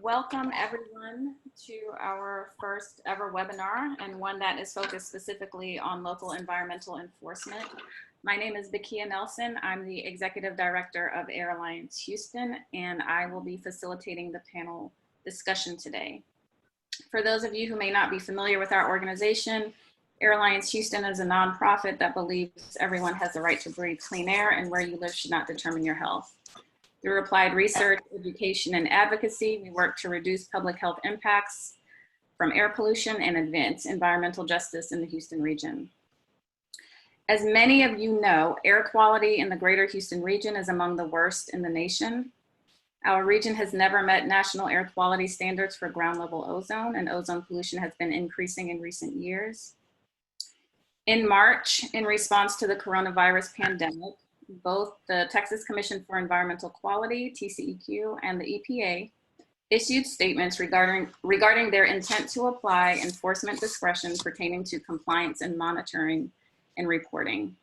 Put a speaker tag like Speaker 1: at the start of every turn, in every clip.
Speaker 1: Welcome everyone to our first ever webinar, and one that is focused specifically on local environmental enforcement. My name is Bakia Nelson. I'm the Executive Director of Air Alliance Houston, and I will be facilitating the panel discussion today. For those of you who may not be familiar with our organization, Air Alliance Houston is a nonprofit that believes everyone has the right to breathe clean air, and where you live should not determine your health. Through applied research, education, and advocacy, we work to reduce public health impacts from air pollution and advance environmental justice in the Houston region. As many of you know, air quality in the greater Houston region is among the worst in the nation. Our region has never met national air quality standards for ground level ozone, and ozone pollution has been increasing in recent years. In March, in response to the coronavirus pandemic, both the Texas Commission for Environmental Quality, TCEQ, and the EPA issued statements regarding their intent to apply enforcement discretion pertaining to compliance and monitoring and reporting.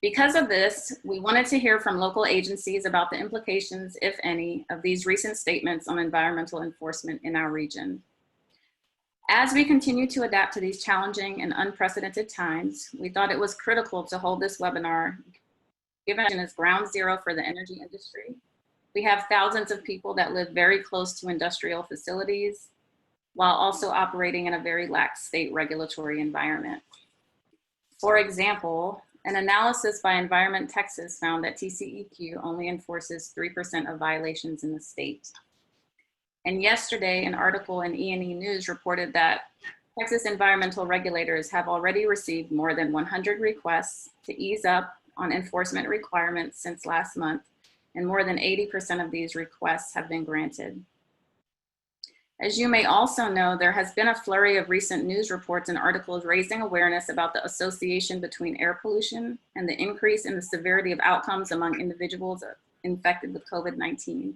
Speaker 1: Because of this, we wanted to hear from local agencies about the implications, if any, of these recent statements on environmental enforcement in our region. As we continue to adapt to these challenging and unprecedented times, we thought it was critical to hold this webinar, given it is ground zero for the energy industry. We have thousands of people that live very close to industrial facilities while also operating in a very lax state regulatory environment. For example, an analysis by Environment Texas found that TCEQ only enforces 3% of violations in the state. And yesterday, an article in E&E News reported that Texas environmental regulators have already received more than 100 requests to ease up on enforcement requirements since last month, and more than 80% of these requests have been granted. As you may also know, there has been a flurry of recent news reports and articles raising awareness about the association between air pollution and the increase in the severity of outcomes among individuals infected with COVID-19.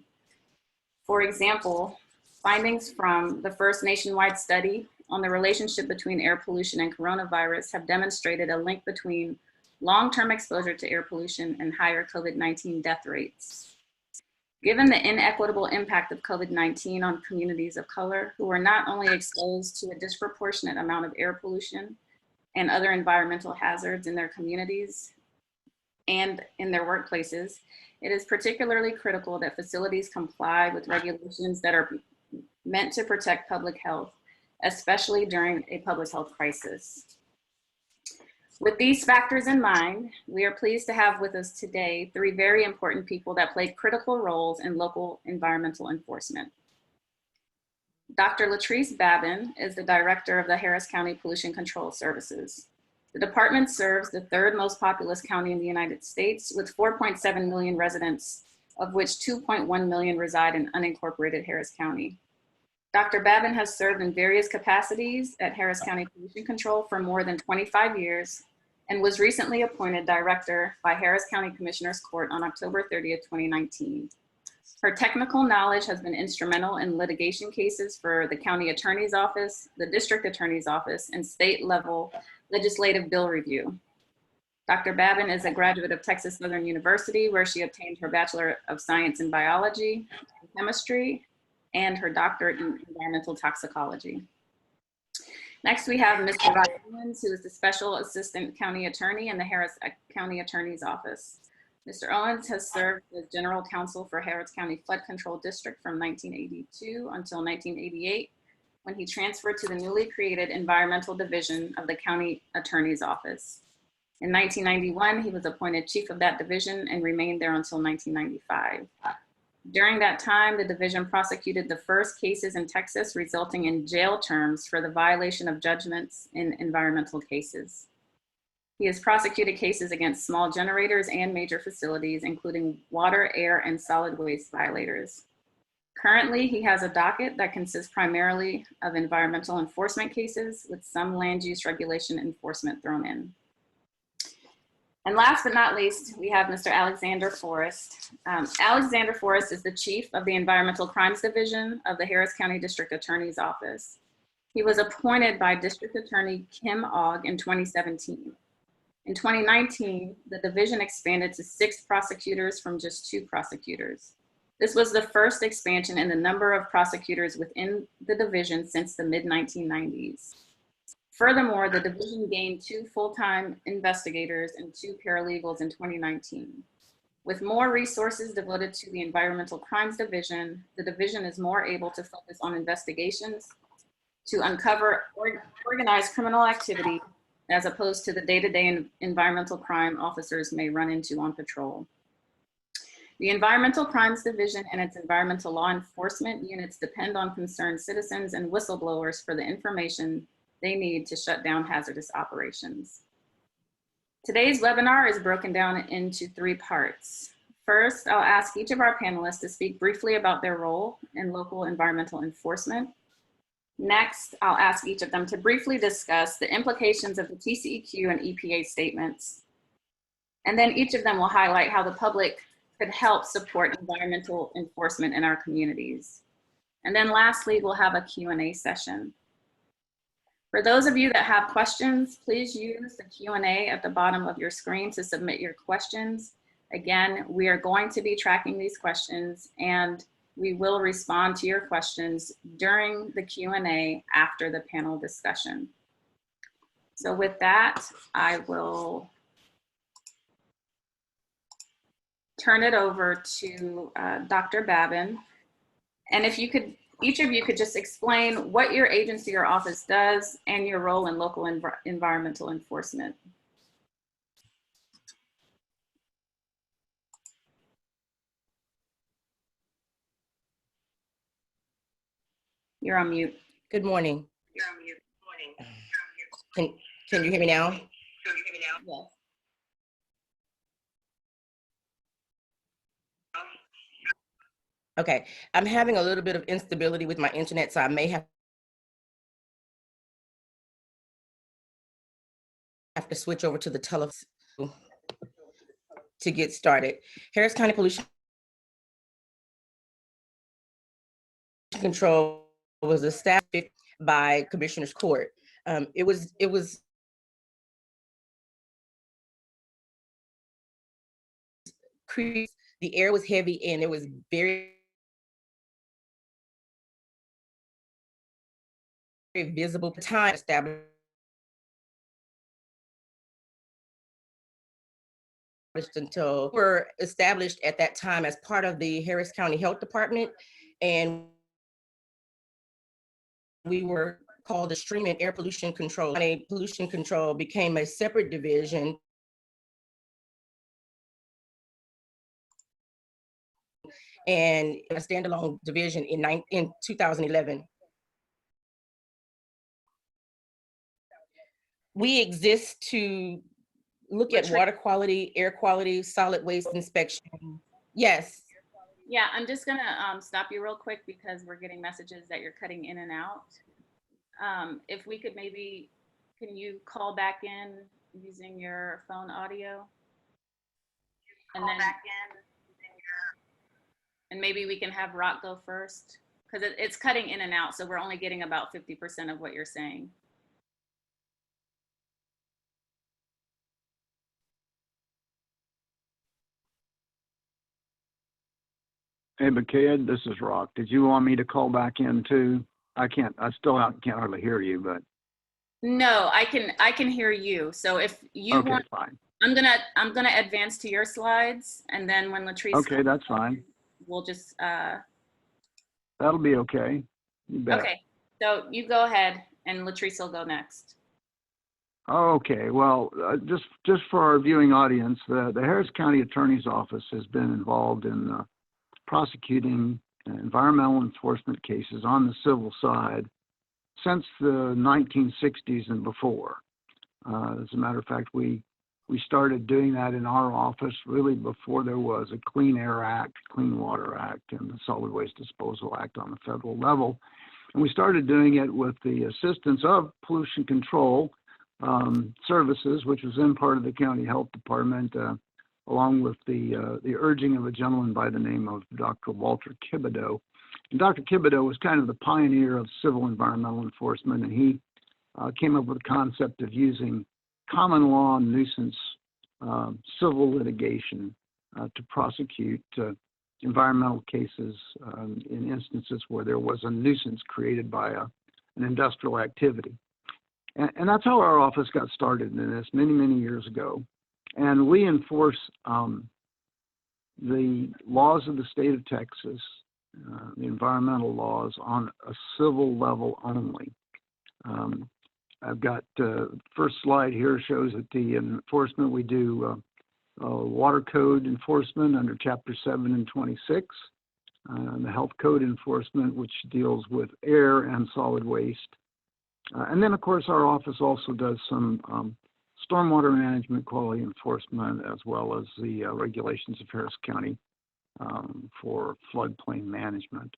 Speaker 1: For example, findings from the first nationwide study on the relationship between air pollution and coronavirus have demonstrated a link between long-term exposure to air pollution and higher COVID-19 death rates. Given the inequitable impact of COVID-19 on communities of color who are not only exposed to a disproportionate amount of air pollution and other environmental hazards in their communities and in their workplaces, it is particularly critical that facilities comply with regulations that are meant to protect public health, especially during a public health crisis. With these factors in mind, we are pleased to have with us today three very important people that play critical roles in local environmental enforcement. Dr. Latrice Babin is the director of the Harris County Pollution Control Services. The department serves the third most populous county in the United States with 4.7 million residents, of which 2.1 million reside in unincorporated Harris County. Dr. Babin has served in various capacities at Harris County Pollution Control for more than 25 years and was recently appointed director by Harris County Commissioners Court on October 30th, 2019. Her technical knowledge has been instrumental in litigation cases for the County Attorney's Office, the District Attorney's Office, and state-level legislative bill review. Dr. Babin is a graduate of Texas Southern University, where she obtained her Bachelor of Science in Biology and Chemistry, and her doctorate in environmental toxicology. Next, we have Mr. Rod Owens, who is the Special Assistant County Attorney in the Harris County Attorney's Office. Mr. Owens has served as General Counsel for Harris County Flood Control District from 1982 until 1988, when he transferred to the newly created Environmental Division of the County Attorney's Office. In 1991, he was appointed Chief of that division and remained there until 1995. During that time, the division prosecuted the first cases in Texas resulting in jail terms for the violation of judgments in environmental cases. He has prosecuted cases against small generators and major facilities, including water, air, and solid waste violators. Currently, he has a docket that consists primarily of environmental enforcement cases with some land use regulation enforcement thrown in. And last but not least, we have Mr. Alexander Forrest. Alexander Forrest is the Chief of the Environmental Crimes Division of the Harris County District Attorney's Office. He was appointed by District Attorney Kim Ogg in 2017. In 2019, the division expanded to 6 prosecutors from just 2 prosecutors. This was the first expansion in the number of prosecutors within the division since the mid-1990s. Furthermore, the division gained 2 full-time investigators and 2 paralegals in 2019. With more resources devoted to the Environmental Crimes Division, the division is more able to focus on investigations to uncover organized criminal activity as opposed to the day-to-day environmental crime officers may run into on patrol. The Environmental Crimes Division and its environmental law enforcement units depend on concerned citizens and whistleblowers for the information they need to shut down hazardous operations. Today's webinar is broken down into 3 parts. First, I'll ask each of our panelists to speak briefly about their role in local environmental enforcement. Next, I'll ask each of them to briefly discuss the implications of the TCEQ and EPA statements. And then each of them will highlight how the public could help support environmental enforcement in our communities. And then lastly, we'll have a Q&A session. For those of you that have questions, please use the Q&A at the bottom of your screen to submit your questions. Again, we are going to be tracking these questions and we will respond to your questions during the Q&A after the panel discussion. So with that, I will turn it over to Dr. Babin. And if you could, each of you could just explain what your agency or office does and your role in local environmental enforcement. You're on mute.
Speaker 2: Good morning.
Speaker 3: You're on mute. Good morning.
Speaker 2: Can you hear me now?
Speaker 3: Can you hear me now?
Speaker 1: Yes.
Speaker 2: Okay, I'm having a little bit of instability with my internet, so I may have to switch over to the telephone to get started. Harris County Pollution Control was established by Commissioner's Court. It was the air was heavy and it was very visible time established until were established at that time as part of the Harris County Health Department, and we were called the Stream and Air Pollution Control. Pollution Control became a separate division and a standalone division in 2011. We exist to look at water quality, air quality, solid waste inspection. Yes.
Speaker 1: Yeah, I'm just gonna stop you real quick because we're getting messages that you're cutting in and out. If we could maybe, can you call back in using your phone audio? And maybe we can have Rock go first because it's cutting in and out, so we're only getting about 50% of what you're saying.
Speaker 4: Hey, Bakayed, this is Rock. Did you want me to call back in too? I still can't hardly hear you, but.
Speaker 1: No, I can hear you. So if you want,
Speaker 4: fine.
Speaker 1: I'm gonna advance to your slides, and then when Latrice.
Speaker 4: Okay, that's fine.
Speaker 1: We'll just.
Speaker 4: That'll be okay. You bet.
Speaker 1: Okay, so you go ahead, and Latrice will go next.
Speaker 4: Okay, well, just for our viewing audience, the Harris County Attorney's Office has been involved in prosecuting environmental enforcement cases on the civil side since the 1960s and before. As a matter of fact, we started doing that in our office really before there was a Clean Air Act, Clean Water Act, and the Solid Waste Disposal Act on the federal level. And we started doing it with the assistance of pollution control services, which was then part of the county health department, along with the urging of a gentleman by the name of Dr. Walter Thibodeau. And Dr. Thibodeau was kind of the pioneer of civil environmental enforcement, and he came up with the concept of using common law nuisance civil litigation to prosecute environmental cases in instances where there was a nuisance created by an industrial activity. And that's how our office got started in this many, many years ago. And we enforce the laws of the state of Texas, the environmental laws, on a civil level only. I've got first slide here shows that the enforcement we do water code enforcement under Chapter 7 and 26, the health code enforcement, which deals with air and solid waste. And then, of course, our office also does some stormwater management quality enforcement, as well as the regulations of Harris County for floodplain management.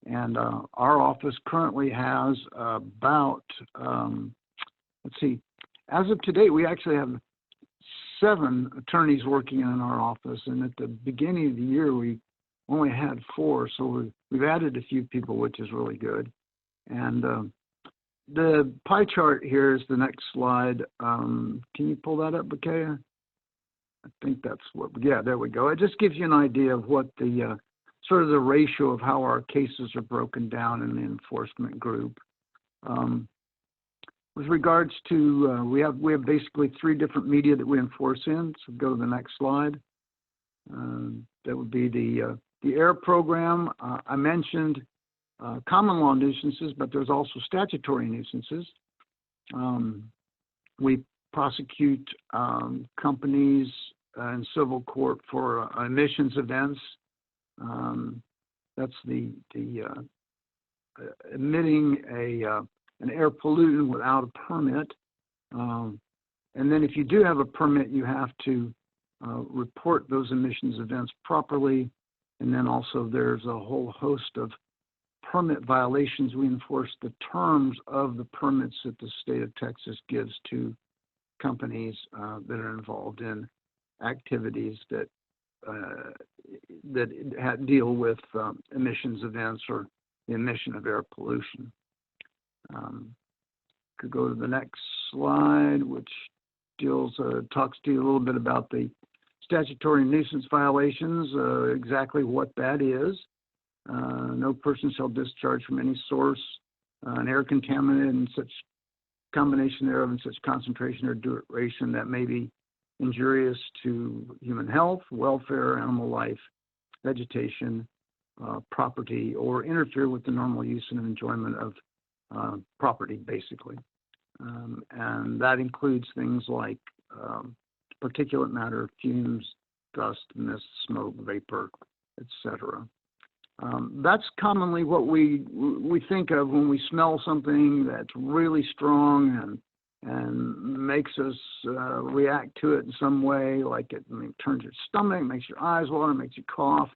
Speaker 4: And our office currently has about, let's see, as of today, we actually have 7 attorneys working in our office. And at the beginning of the year, we only had 4. So we've added a few people, which is really good. And the pie chart here is the next slide. Can you pull that up, Bakaya? I think that's what, yeah, there we go. It just gives you an idea of what the sort of the ratio of how our cases are broken down in the enforcement group. With regards to, we have basically 3 different media that we enforce in. So go to the next slide. That would be the AIR program. I mentioned common law nuisances, but there's also statutory nuisances. We prosecute companies in civil court for emissions events. That's the emitting an air pollutant without a permit. And then if you do have a permit, you have to report those emissions events properly. And then also there's a whole host of permit violations. We enforce the terms of the permits that the state of Texas gives to companies that are involved in activities that deal with emissions events or the emission of air pollution. Could go to the next slide, which talks to you a little bit about the statutory nuisance violations, exactly what that is. No person shall discharge from any source an air contaminant in such combination thereof in such concentration or duration that may be injurious to human health, welfare, animal life, vegetation, property, or interfere with the normal use and enjoyment of property, basically. And that includes things like particulate matter, fumes, dust, mist, smoke, vapor, etc. That's commonly what we think of when we smell something that's really strong and makes us react to it in some way, like it turns your stomach, makes your eyes water, makes you cough.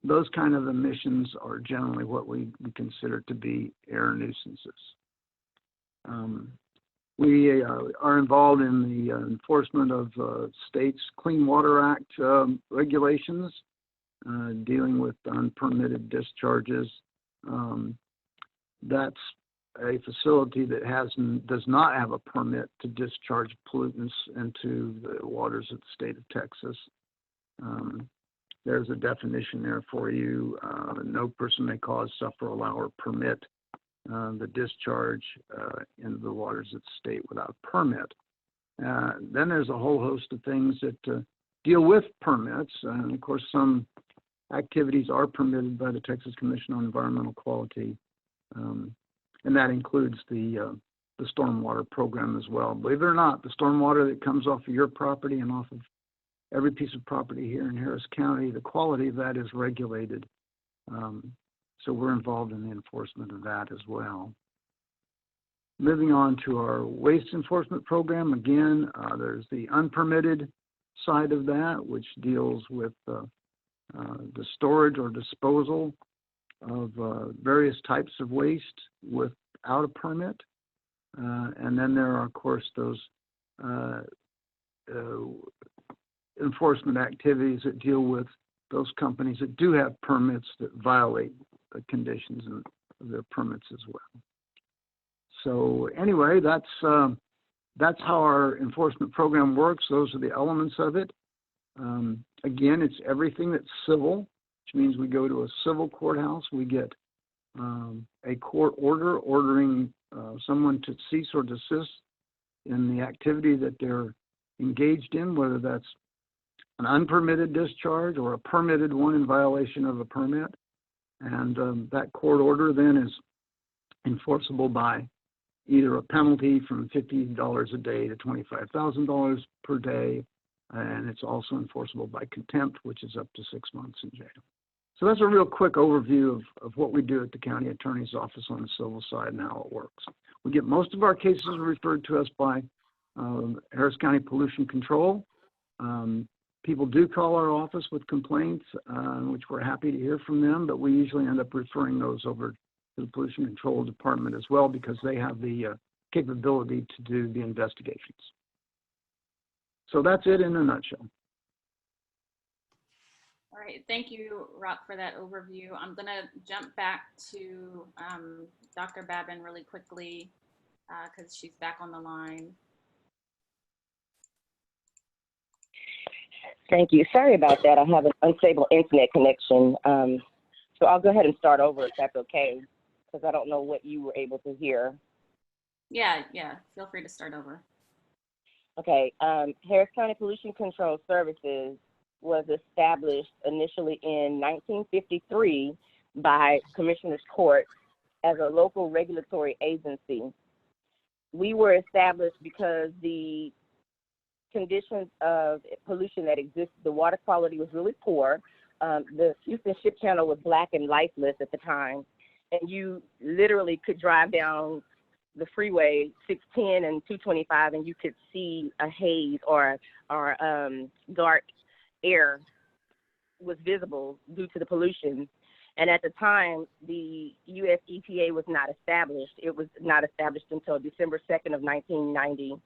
Speaker 4: Those kind of emissions are generally what we consider to be air nuisances. We are involved in the enforcement of state's Clean Water Act regulations, dealing with unpermitted discharges. That's a facility that does not have a permit to discharge pollutants into the waters of the state of Texas. There's a definition there for you. No person may cause, suffer, allow, or permit the discharge into the waters of the state without a permit. Then there's a whole host of things that deal with permits. And of course, some activities are permitted by the Texas Commission on Environmental Quality. And that includes the stormwater program as well. Believe it or not, the stormwater that comes off of your property and off of every piece of property here in Harris County, the quality of that is regulated. So we're involved in the enforcement of that as well. Moving on to our waste enforcement program, again, there's the unpermitted side of that, which deals with the storage or disposal of various types of waste without a permit. And then there are, of course, those enforcement activities that deal with those companies that do have permits that violate the conditions of their permits as well. So anyway, that's how our enforcement program works. Those are the elements of it. Again, it's everything that's civil. which means we go to a civil courthouse. We get a court order ordering someone to cease or desist in the activity that they're engaged in, whether that's an unpermitted discharge or a permitted one in violation of a permit. And that court order then is enforceable by either a penalty from $50 a day to $25,000 per day, and it's also enforceable by contempt, which is up to 6 months in jail. So that's a real quick overview of what we do at the county attorney's office on the civil side and how it works. We get most of our cases referred to us by Harris County Pollution Control. People do call our office with complaints, which we're happy to hear from them, but we usually end up referring those over to the Pollution Control Department as well, because they have the capability to do the investigations. So that's it in a nutshell.
Speaker 1: All right, thank you, Rock, for that overview. I'm gonna jump back to Dr. Babin really quickly because she's back on the line.
Speaker 5: Thank you. Sorry about that. I have an unstable internet connection. So I'll go ahead and start over if that's okay, because I don't know what you were able to hear.
Speaker 1: Yeah, feel free to start over.
Speaker 5: Okay, Harris County Pollution Control Services was established initially in 1953 by Commissioner's Court as a local regulatory agency. We were established because the conditions of pollution that existed, the water quality was really poor. The Houston Ship Channel was black and lifeless at the time, and you literally could drive down the freeway 610 and 225 and you could see a haze or dark air was visible due to the pollution. And at the time, the U.S. EPA was not established. It was not established until December 2nd of 1990.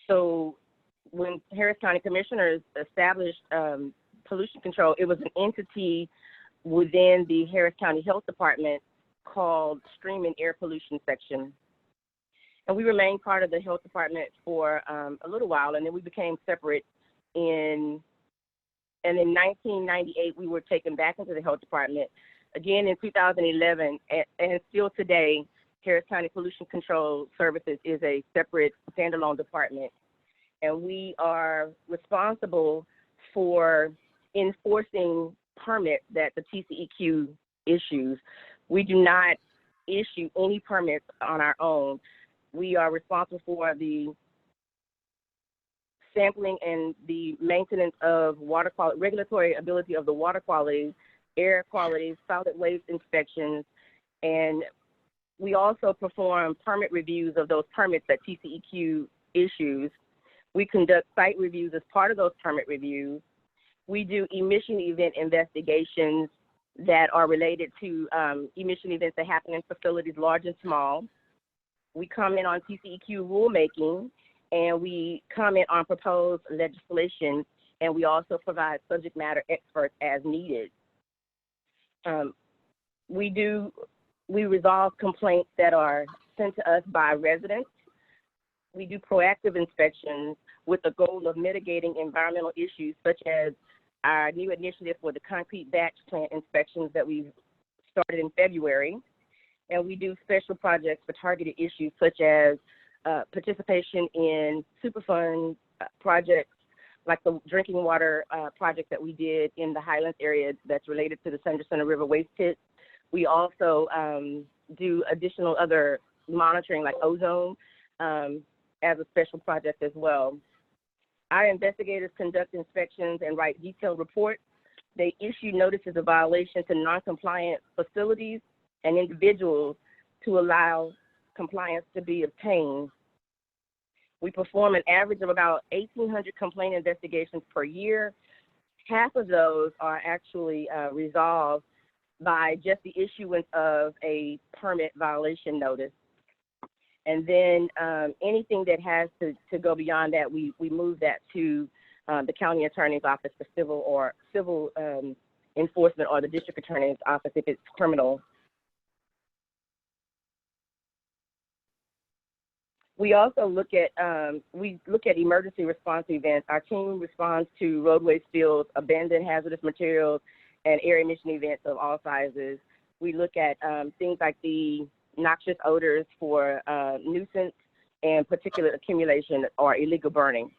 Speaker 5: So when Harris County Commissioners established pollution control, it was an entity within the Harris County Health Department called Stream and Air Pollution Section. And we remained part of the health department for a little while, and then we became separate in 1998, we were taken back into the health department. Again in 2011, and still today, Harris County Pollution Control Services is a separate standalone department. And we are responsible for enforcing permits that the TCEQ issues. We do not issue any permits on our own. We are responsible for the sampling and the maintenance of water quality, regulatory ability of the water quality, air quality, solid waste inspections, and we also perform permit reviews of those permits that TCEQ issues. We conduct site reviews as part of those permit reviews. We do emission event investigations that are related to emission events that happen in facilities large and small. We comment on TCEQ rulemaking, and we comment on proposed legislation, and we also provide subject matter experts as needed. We resolve complaints that are sent to us by residents. We do proactive inspections with the goal of mitigating environmental issues, such as our new initiative for the concrete batch plant inspections that we've started in February. And we do special projects for targeted issues, such as participation in Superfund projects, like the drinking water project that we did in the Highlands area that's related to the Sanderson River waste pit. We also do additional other monitoring, like ozone, as a special project as well. Our investigators conduct inspections and write detailed reports. They issue notices of violation to non-compliant facilities and individuals to allow compliance to be obtained. We perform an average of about 1,800 complaint investigations per year. Half of those are actually resolved by just the issuance of a permit violation notice. And then anything that has to go beyond that, we move that to the county attorney's office for civil enforcement, or the district attorney's office if it's criminal. We also look at emergency response events. Our team responds to roadway spills, abandoned hazardous materials, and air emission events of all sizes. We look at things like the noxious odors for nuisance and particulate accumulation or illegal burning.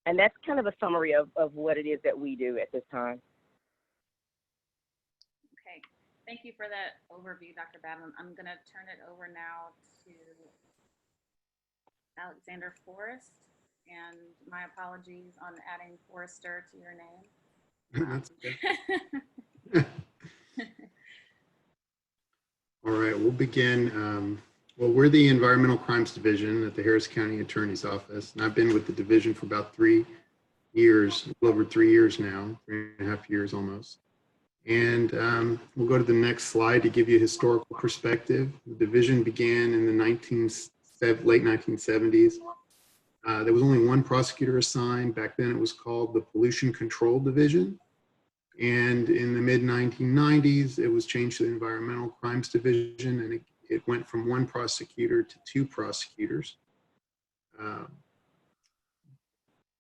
Speaker 5: And that's kind of a summary of what it is that we do at this time.
Speaker 1: Okay, thank you for that overview, Dr. Badlam. I'm going to turn it over now to Alexander Forrest, and my apologies on adding Forrester to your name.
Speaker 6: That's okay. All right, we'll begin. Well, we're the Environmental Crimes Division at the Harris County Attorney's Office, and I've been with the division for about 3 years, a little over 3 years now, 3.5 years almost. And we'll go to the next slide to give you a historical perspective. The division began in the late 1970s. There was only one prosecutor assigned. Back then it was called the Pollution Control Division. And in the mid-1990s, it was changed to the Environmental Crimes Division, and it went from one prosecutor to 2 prosecutors.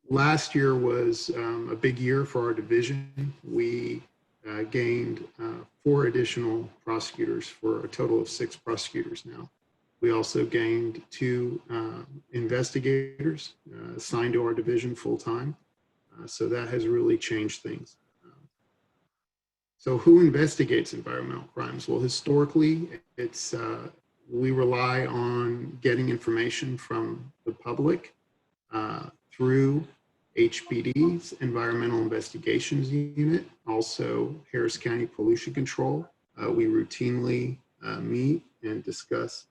Speaker 6: Last year was a big year for our division. We gained 4 additional prosecutors for a total of 6 prosecutors now. We also gained 2 investigators assigned to our division full-time. So that has really changed things. So who investigates environmental crimes? Well, historically, it's we rely on getting information from the public through HPD's Environmental Investigations Unit, also Harris County Pollution Control. We routinely meet and discuss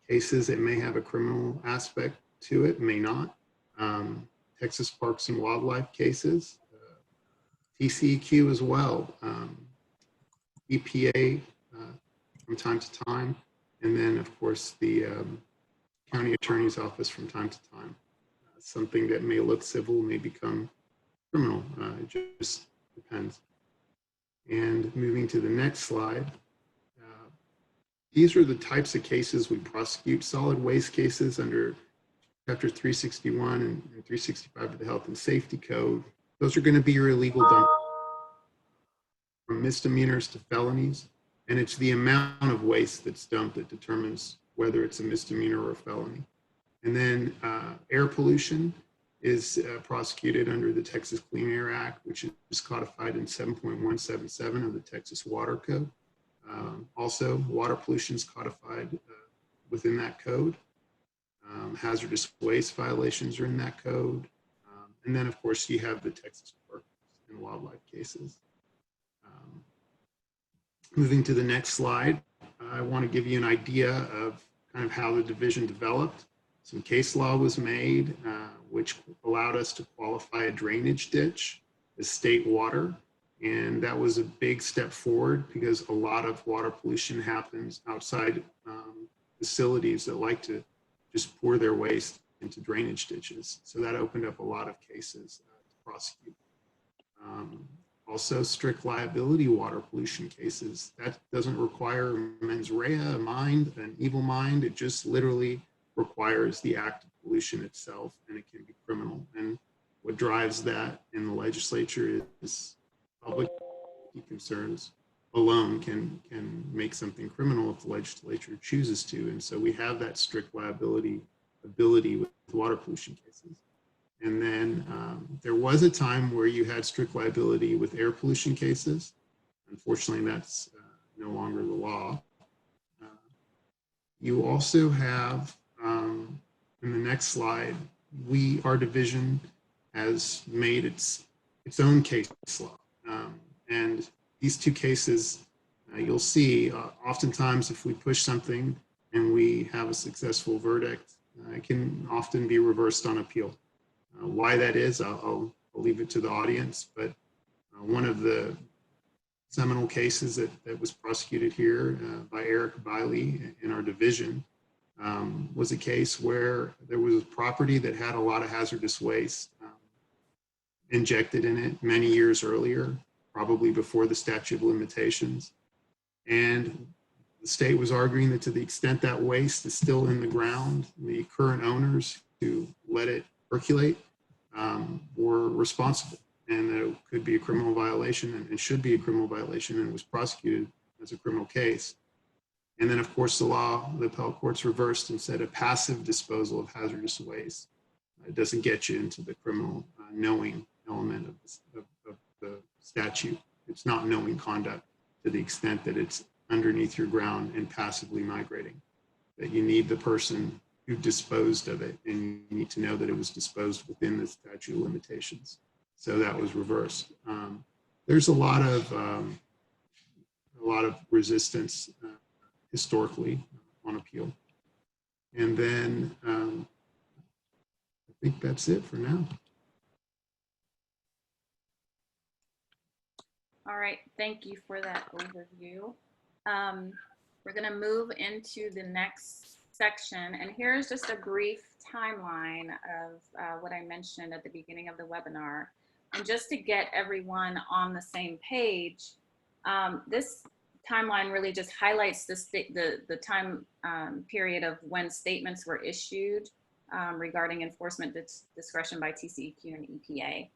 Speaker 6: cases that may have a criminal aspect to it, may not. Texas Parks and Wildlife cases, TCEQ as well, EPA from time to time, and then of course the county attorney's office from time to time. Something that may look civil may become criminal. It just depends. And moving to the next slide, these are the types of cases we prosecute. Solid waste cases under Chapter 361 and 365 of the Health and Safety Code. Those are going to be your illegal dump, from misdemeanors to felonies, and it's the amount of waste that's dumped that determines whether it's a misdemeanor or a felony. And then air pollution is prosecuted under the Texas Clean Air Act, which is codified in 7.177 of the Texas Water Code. Also, water pollution is codified within that code. Hazardous waste violations are in that code. And then, of course, you have the Texas Parks and Wildlife cases. Moving to the next slide, I want to give you an idea of kind of how the division developed. Some case law was made, which allowed us to qualify a drainage ditch as state water. And that was a big step forward because a lot of water pollution happens outside facilities that like to just pour their waste into drainage ditches. So that opened up a lot of cases to prosecute. Also, strict liability water pollution cases. That doesn't require mens rea, a mind, an evil mind. It just literally requires the act of pollution itself, and it can be criminal. And what drives that in the legislature is public concerns alone can make something criminal if the legislature chooses to. And so we have that strict liability ability with water pollution cases. And then there was a time where you had strict liability with air pollution cases. Unfortunately, that's no longer the law. You also have, in the next slide, our division has made its own case law. And these 2 cases, you'll see, oftentimes if we push something and we have a successful verdict, it can often be reversed on appeal. Why that is, I'll leave it to the audience, but one of the seminal cases that was prosecuted here by Eric Biley in our division was a case where there was a property that had a lot of hazardous waste injected in it many years earlier, probably before the statute of limitations. And the state was arguing that to the extent that waste is still in the ground, the current owners who let it percolate were responsible. and that it could be a criminal violation and should be a criminal violation and was prosecuted as a criminal case. And then, of course, the appellate courts reversed and said a passive disposal of hazardous waste. It doesn't get you into the criminal knowing element of the statute. It's not knowing conduct to the extent that it's underneath your ground and passively migrating. That you need the person who disposed of it, and you need to know that it was disposed within the statute of limitations. So that was reversed. There's a lot of resistance historically on appeal. And then I think that's it for now.
Speaker 1: All right, thank you for that overview. We're gonna move into the next section, and here's just a brief timeline of what I mentioned at the beginning of the webinar. And just to get everyone on the same page, this timeline really just highlights the time period of when statements were issued regarding enforcement discretion by TCEQ and EPA.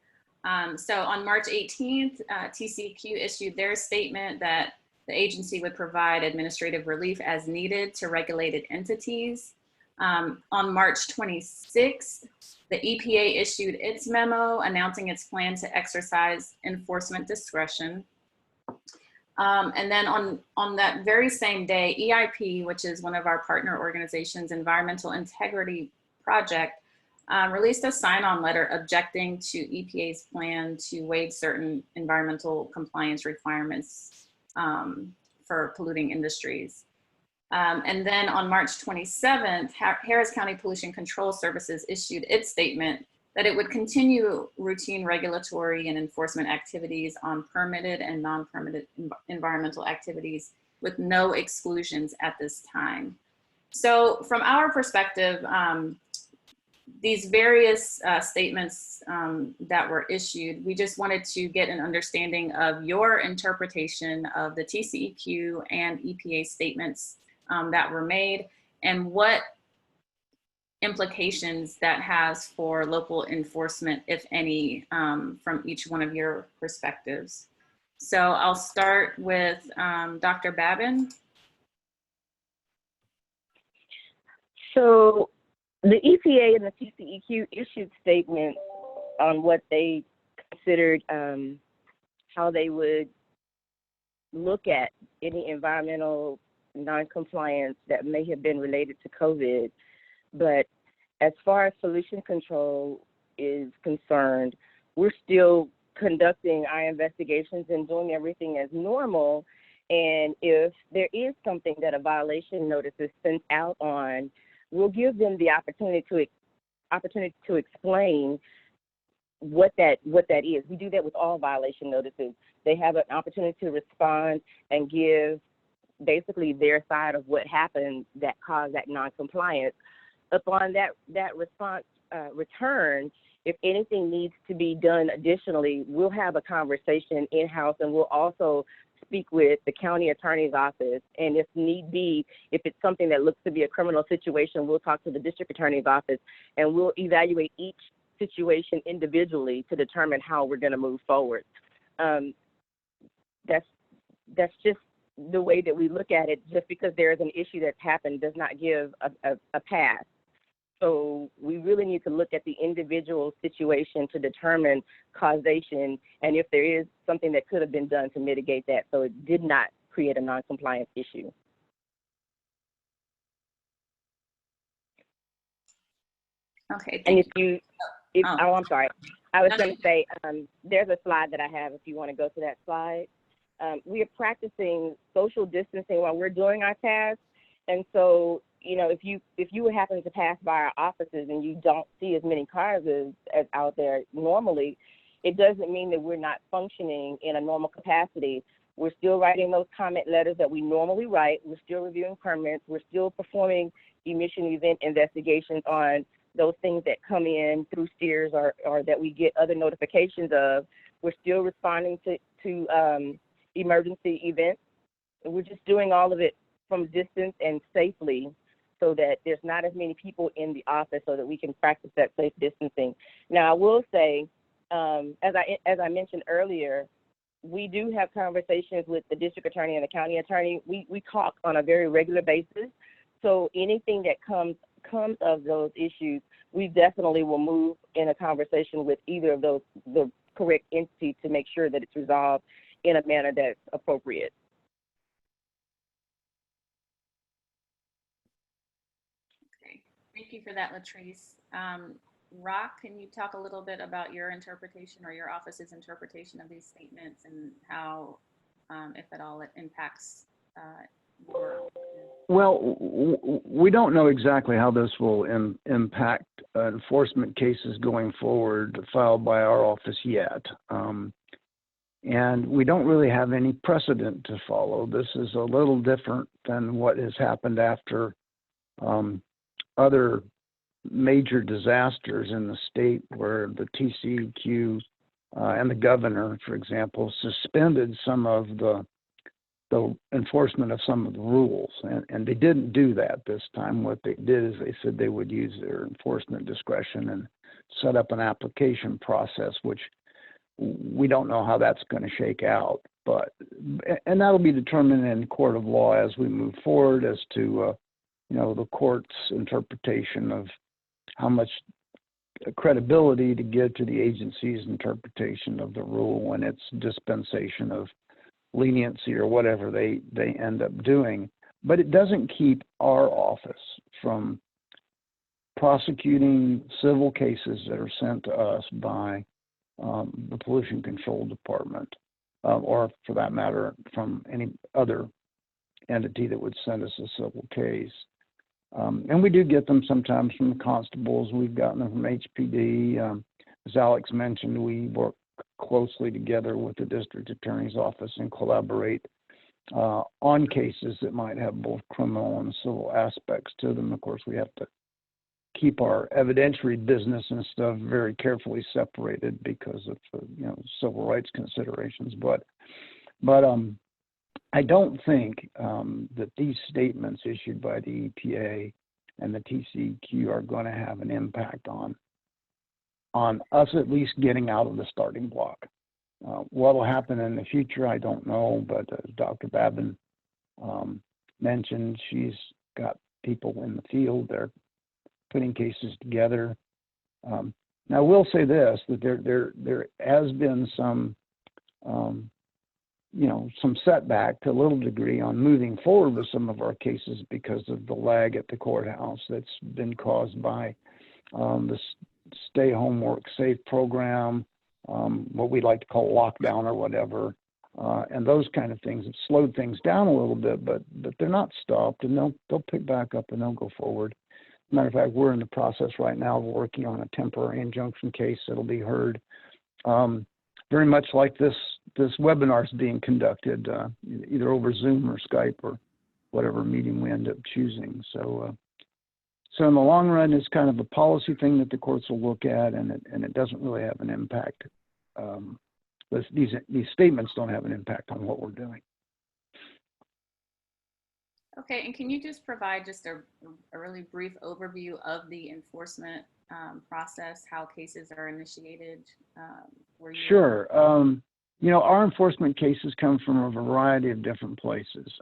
Speaker 1: So on March 18th, TCEQ issued their statement that the agency would provide administrative relief as needed to regulated entities. On March 26th, the EPA issued its memo announcing its plan to exercise enforcement discretion. And then on that very same day, EIP, which is one of our partner organizations, Environmental Integrity Project, released a sign-on letter objecting to EPA's plan to waive certain environmental compliance requirements for polluting industries. And then on March 27th, Harris County Pollution Control Services issued its statement that it would continue routine regulatory and enforcement activities on permitted and non-permitted environmental activities with no exclusions at this time. So from our perspective, these various statements that were issued, we just wanted to get an understanding of your interpretation of the TCEQ and EPA statements that were made, and what implications that has for local enforcement, if any, from each one of your perspectives. So I'll start with Dr. Babin.
Speaker 5: So the EPA and the TCEQ issued statements on what they considered how they would look at any environmental non-compliance that may have been related to COVID. But as far as pollution control is concerned, we're still conducting our investigations and doing everything as normal. And if there is something that a violation notice is sent out on, we'll give them the opportunity to explain what that is. We do that with all violation notices. They have an opportunity to respond and give basically their side of what happened that caused that non-compliance. Upon that response return, if anything needs to be done additionally, we'll have a conversation in-house, and we'll also speak with the county attorney's office. And if need be, if it's something that looks to be a criminal situation, we'll talk to the district attorney's office, and we'll evaluate each situation individually to determine how we're going to move forward. That's just the way that we look at it. Just because there is an issue that's happened does not give a pass. So we really need to look at the individual situation to determine causation and if there is something that could have been done to mitigate that so it did not create a non-compliance issue.
Speaker 1: Okay.
Speaker 5: And I'm sorry. I was going to say, there's a slide that I have if you want to go to that slide. We are practicing social distancing while we're doing our tasks. And so, you know, if you happen to pass by our offices and you don't see as many cars as out there normally, it doesn't mean that we're not functioning in a normal capacity. We're still writing those comment letters that we normally write. We're still reviewing permits. We're still performing emission event investigations on those things that come in through steers or that we get other notifications of. We're still responding to emergency events. And we're just doing all of it from distance and safely so that there's not as many people in the office so that we can practice that safe distancing. Now, I will say As I mentioned earlier, we do have conversations with the district attorney and the county attorney. We talk on a very regular basis. So anything that comes of those issues, we definitely will move in a conversation with either of those, the correct entity, to make sure that it's resolved in a manner that's appropriate.
Speaker 1: Okay, thank you for that, Latrice. Rock, can you talk a little bit about your interpretation or your office's interpretation of these statements and how, if at all, it impacts your?
Speaker 4: Well, we don't know exactly how this will impact enforcement cases going forward filed by our office yet. And we don't really have any precedent to follow. This is a little different than what has happened after other major disasters in the state, where the TCEQ and the governor, for example, suspended some of the enforcement of some of the rules. And they didn't do that this time. What they did is they said they would use their enforcement discretion and set up an application process, which we don't know how that's going to shake out. And that'll be determined in court of law as we move forward as to, the court's interpretation of how much credibility to give to the agency's interpretation of the rule and its dispensation of leniency or whatever they end up doing. But it doesn't keep our office from prosecuting civil cases that are sent to us by the Pollution Control Department, or for that matter, from any other entity that would send us a civil case. And we do get them sometimes from the constables. We've gotten them from HPD. As Alex mentioned, we work closely together with the district attorney's office and collaborate on cases that might have both criminal and civil aspects to them. Of course, we have to keep our evidentiary business and stuff very carefully separated because of civil rights considerations. But I don't think that these statements issued by the EPA and the TCEQ are going to have an impact on us at least getting out of the starting block. What will happen in the future, I don't know, but as Dr. Babin mentioned, she's got people in the field. They're putting cases together. Now, I will say this, that there has been some setback to a little degree on moving forward with some of our cases because of the lag at the courthouse that's been caused by the Stay Home Work Safe program, what we like to call lockdown or whatever, and those kind of things have slowed things down a little bit, but they're not stopped, and they'll pick back up and they'll go forward. Matter of fact, we're in the process right now of working on a temporary injunction case that'll be heard very much like this webinar is being conducted, either over Zoom or Skype or whatever medium we end up choosing. So in the long run, it's kind of a policy thing that the courts will look at, and it doesn't really have an impact. These statements don't have an impact on what we're doing.
Speaker 1: Okay, and can you just provide just a really brief overview of the enforcement process, how cases are initiated?
Speaker 4: Sure. Our enforcement cases come from a variety of different places.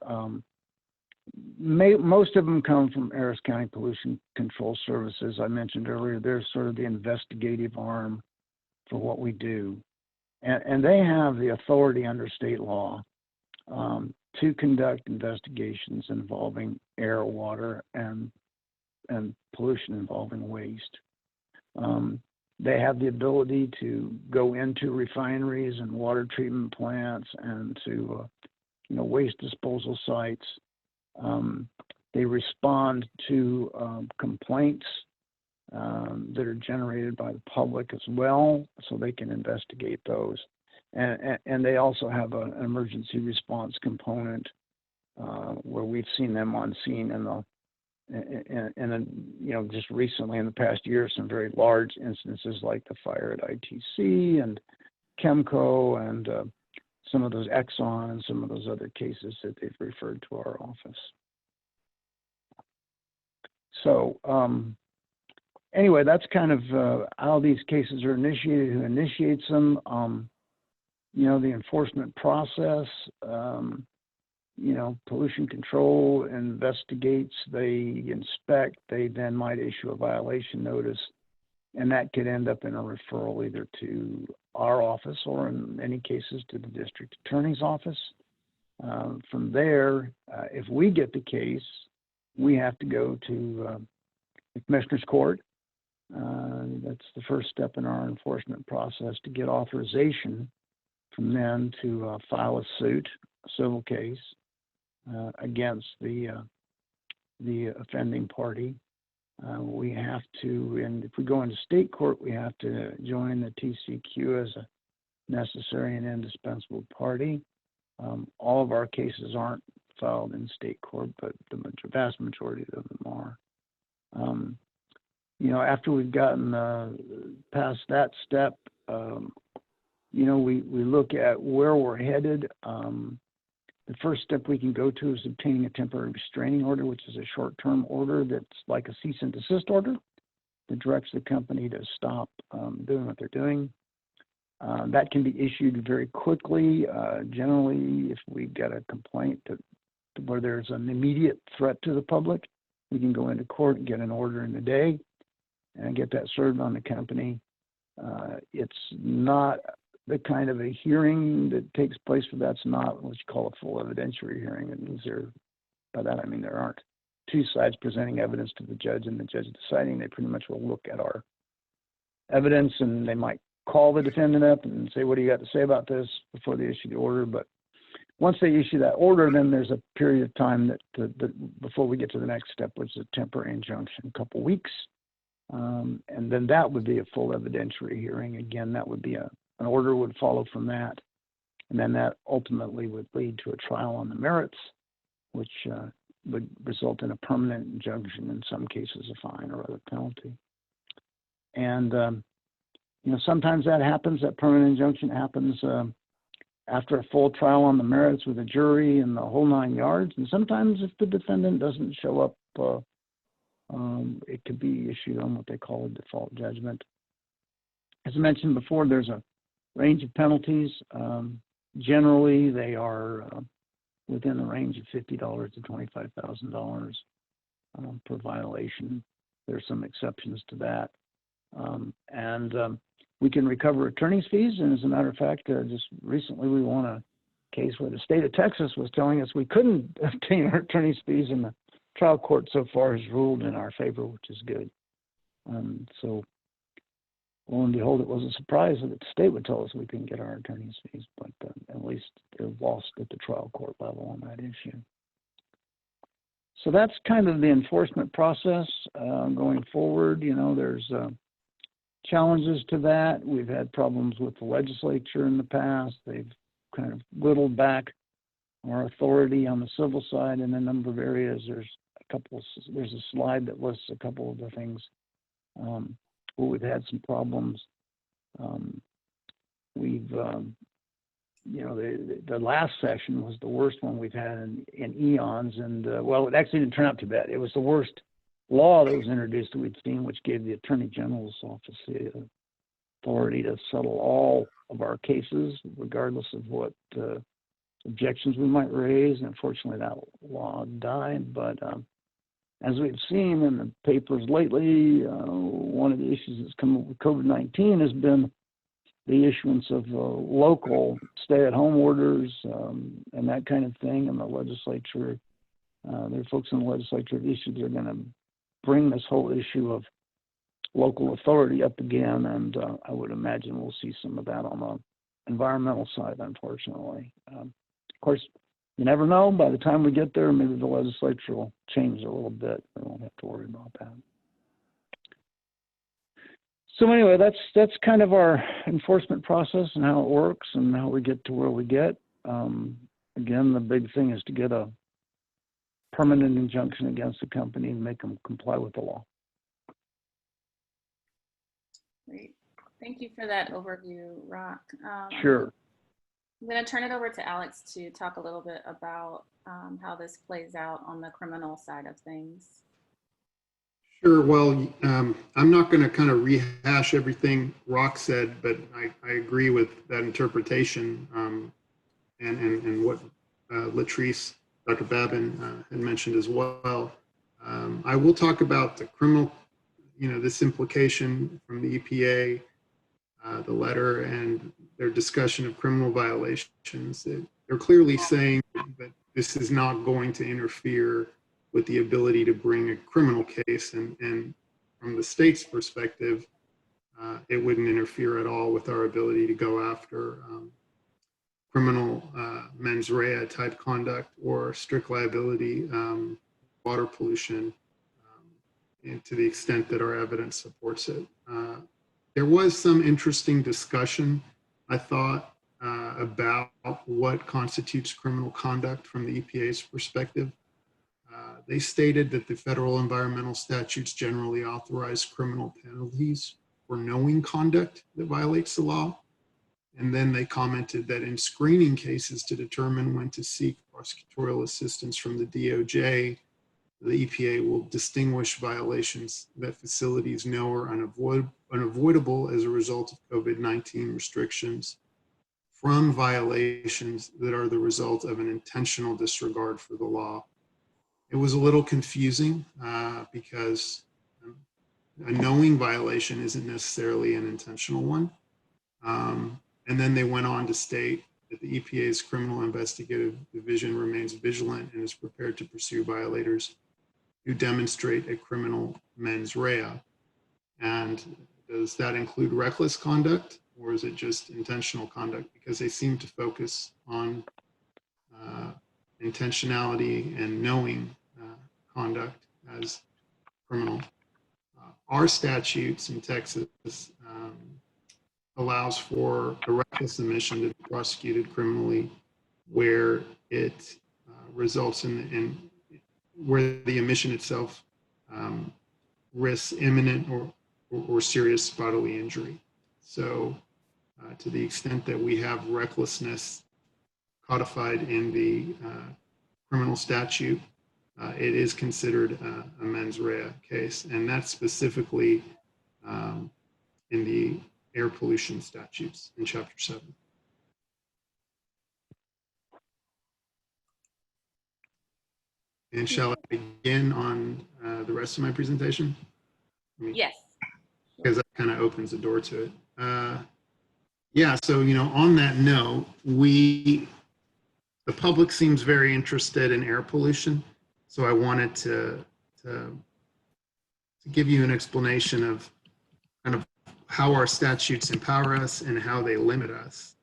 Speaker 4: Most of them come from Harris County Pollution Control Services. I mentioned earlier, they're sort of the investigative arm for what we do. And they have the authority under state law to conduct investigations involving air, water, and pollution involving waste. They have the ability to go into refineries and water treatment plants and to waste disposal sites. They respond to complaints that are generated by the public as well, so they can investigate those. And they also have an emergency response component where we've seen them on scene just recently in the past year, some very large instances like the fire at ITC and Chemco and some of those Exxon and some of those other cases that they've referred to our office. So anyway, that's kind of how these cases are initiated, who initiates them. You know, the enforcement process, you know, pollution control investigates, they inspect, they then might issue a violation notice, and that could end up in a referral either to our office or in many cases to the district attorney's office. From there, if we get the case, we have to go to the commissioner's court. That's the first step in our enforcement process to get authorization from them to file a suit, a civil case, against the offending party. We have to, and if we go into state court, we have to join the TCEQ as a necessary and indispensable party. All of our cases aren't filed in state court, but the vast majority of them are. You know, after we've gotten past that step, you know, we look at where we're headed. The first step we can go to is obtaining a temporary restraining order, which is a short-term order that's like a cease and desist order that directs the company to stop doing what they're doing. That can be issued very quickly. Generally, if we get a complaint where there's an immediate threat to the public, we can go into court and get an order in a day and get that served on the company. It's not the kind of a hearing that takes place for that's not what you call a full evidentiary hearing. It means by that I mean there aren't two sides presenting evidence to the judge and the judge deciding. They pretty much will look at our evidence and they might call the defendant up and say, what do you got to say about this, before they issue the order. But once they issue that order, then there's a period of time that before we get to the next step, which is a temporary injunction, a couple weeks. And then that would be a full evidentiary hearing. Again, that would be an order would follow from that. And then that ultimately would lead to a trial on the merits, which would result in a permanent injunction, in some cases a fine or other penalty. And, you know, sometimes that happens, that permanent injunction happens after a full trial on the merits with a jury and the whole 9 yards. And sometimes if the defendant doesn't show up, it could be issued on what they call a default judgment. As I mentioned before, there's a range of penalties. Generally, they are within the range of $50 to $25,000 per violation. There's some exceptions to that. We can recover attorney's fees. And as a matter of fact, just recently we won a case where the state of Texas was telling us we couldn't obtain our attorney's fees, and the trial court so far has ruled in our favor, which is good. So lo and behold, it was a surprise that the state would tell us we couldn't get our attorney's fees, but at least they're lost at the trial court level on that issue. So that's kind of the enforcement process going forward. You know, there's challenges to that. We've had problems with the legislature in the past. They've kind of whittled back our authority on the civil side in a number of areas. There's a slide that lists a couple of the things where we've had some problems. You know, the last session was the worst one we've had in eons, and well, it actually didn't turn out too bad. It was the worst law that was introduced that we'd seen, which gave the Attorney General's office the authority to settle all of our cases, regardless of what objections we might raise. And unfortunately, that law died. But as we've seen in the papers lately, one of the issues that's come up with COVID-19 has been the issuance of local stay-at-home orders and that kind of thing. And the legislature, there are folks in the legislature have issued, they're going to bring this whole issue of local authority up again. And I would imagine we'll see some of that on the environmental side, unfortunately. Of course, you never know. By the time we get there, maybe the legislature will change a little bit. We won't have to worry about that. So anyway, that's kind of our enforcement process and how it works and how we get to where we get. Again, the big thing is to get a permanent injunction against the company and make them comply with the law.
Speaker 1: Great. Thank you for that overview, Rock.
Speaker 4: Sure.
Speaker 1: I'm going to turn it over to Alex to talk a little bit about how this plays out on the criminal side of things.
Speaker 6: Sure. Well, I'm not going to kind of rehash everything Rock said, but I agree with that interpretation and what Latrice, Dr. Babin had mentioned as well. I will talk about the criminal, this implication from the EPA, the letter, and their discussion of criminal violations. They're clearly saying that this is not going to interfere with the ability to bring a criminal case. And from the state's perspective, it wouldn't interfere at all with our ability to go after criminal mens rea type conduct or strict liability water pollution and to the extent that our evidence supports it. There was some interesting discussion, I thought, about what constitutes criminal conduct from the EPA's perspective. They stated that the federal environmental statutes generally authorize criminal penalties for knowing conduct that violates the law. And then they commented that in screening cases to determine when to seek prosecutorial assistance from the DOJ, the EPA will distinguish violations that facilities know are unavoidable as a result of COVID-19 restrictions from violations that are the result of an intentional disregard for the law. It was a little confusing because a knowing violation isn't necessarily an intentional one. And then they went on to state that the EPA's Criminal Investigative Division remains vigilant and is prepared to pursue violators who demonstrate a criminal mens rea. And does that include reckless conduct, or is it just intentional conduct? Because they seem to focus on intentionality and knowing conduct as criminal. Our statutes in Texas allows for a reckless omission to be prosecuted criminally where it results in where the omission itself risks imminent or serious bodily injury. So to the extent that we have recklessness codified in the criminal statute, it is considered a mens rea case, and that's specifically in the air pollution statutes in Chapter 7. And shall I begin on the rest of my presentation?
Speaker 1: Yes.
Speaker 6: Because that kind of opens the door to it. Yeah, so, on that note, the public seems very interested in air pollution. So I wanted to give you an explanation of kind of how our statutes empower us and how they limit us.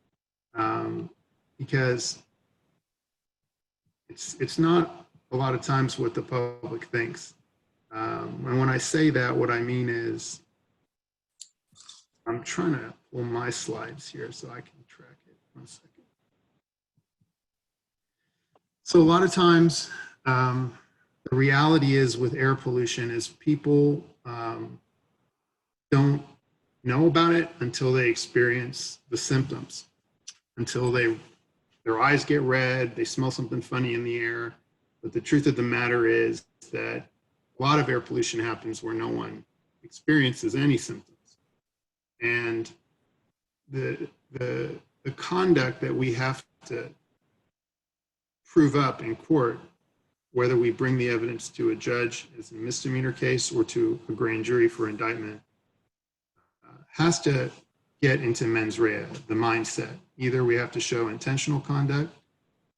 Speaker 6: Because it's not a lot of times what the public thinks. And when I say that, what I mean is, I'm trying to pull my slides here so I can track it. 1 second. So a lot of times, the reality is with air pollution is people don't know about it until they experience the symptoms, until their eyes get red, they smell something funny in the air. But the truth of the matter is that a lot of air pollution happens where no one experiences any symptoms. And the conduct that we have to prove up in court, whether we bring the evidence to a judge as a misdemeanor case or to a grand jury for indictment, has to get into mens rea, the mindset. Either we have to show intentional conduct,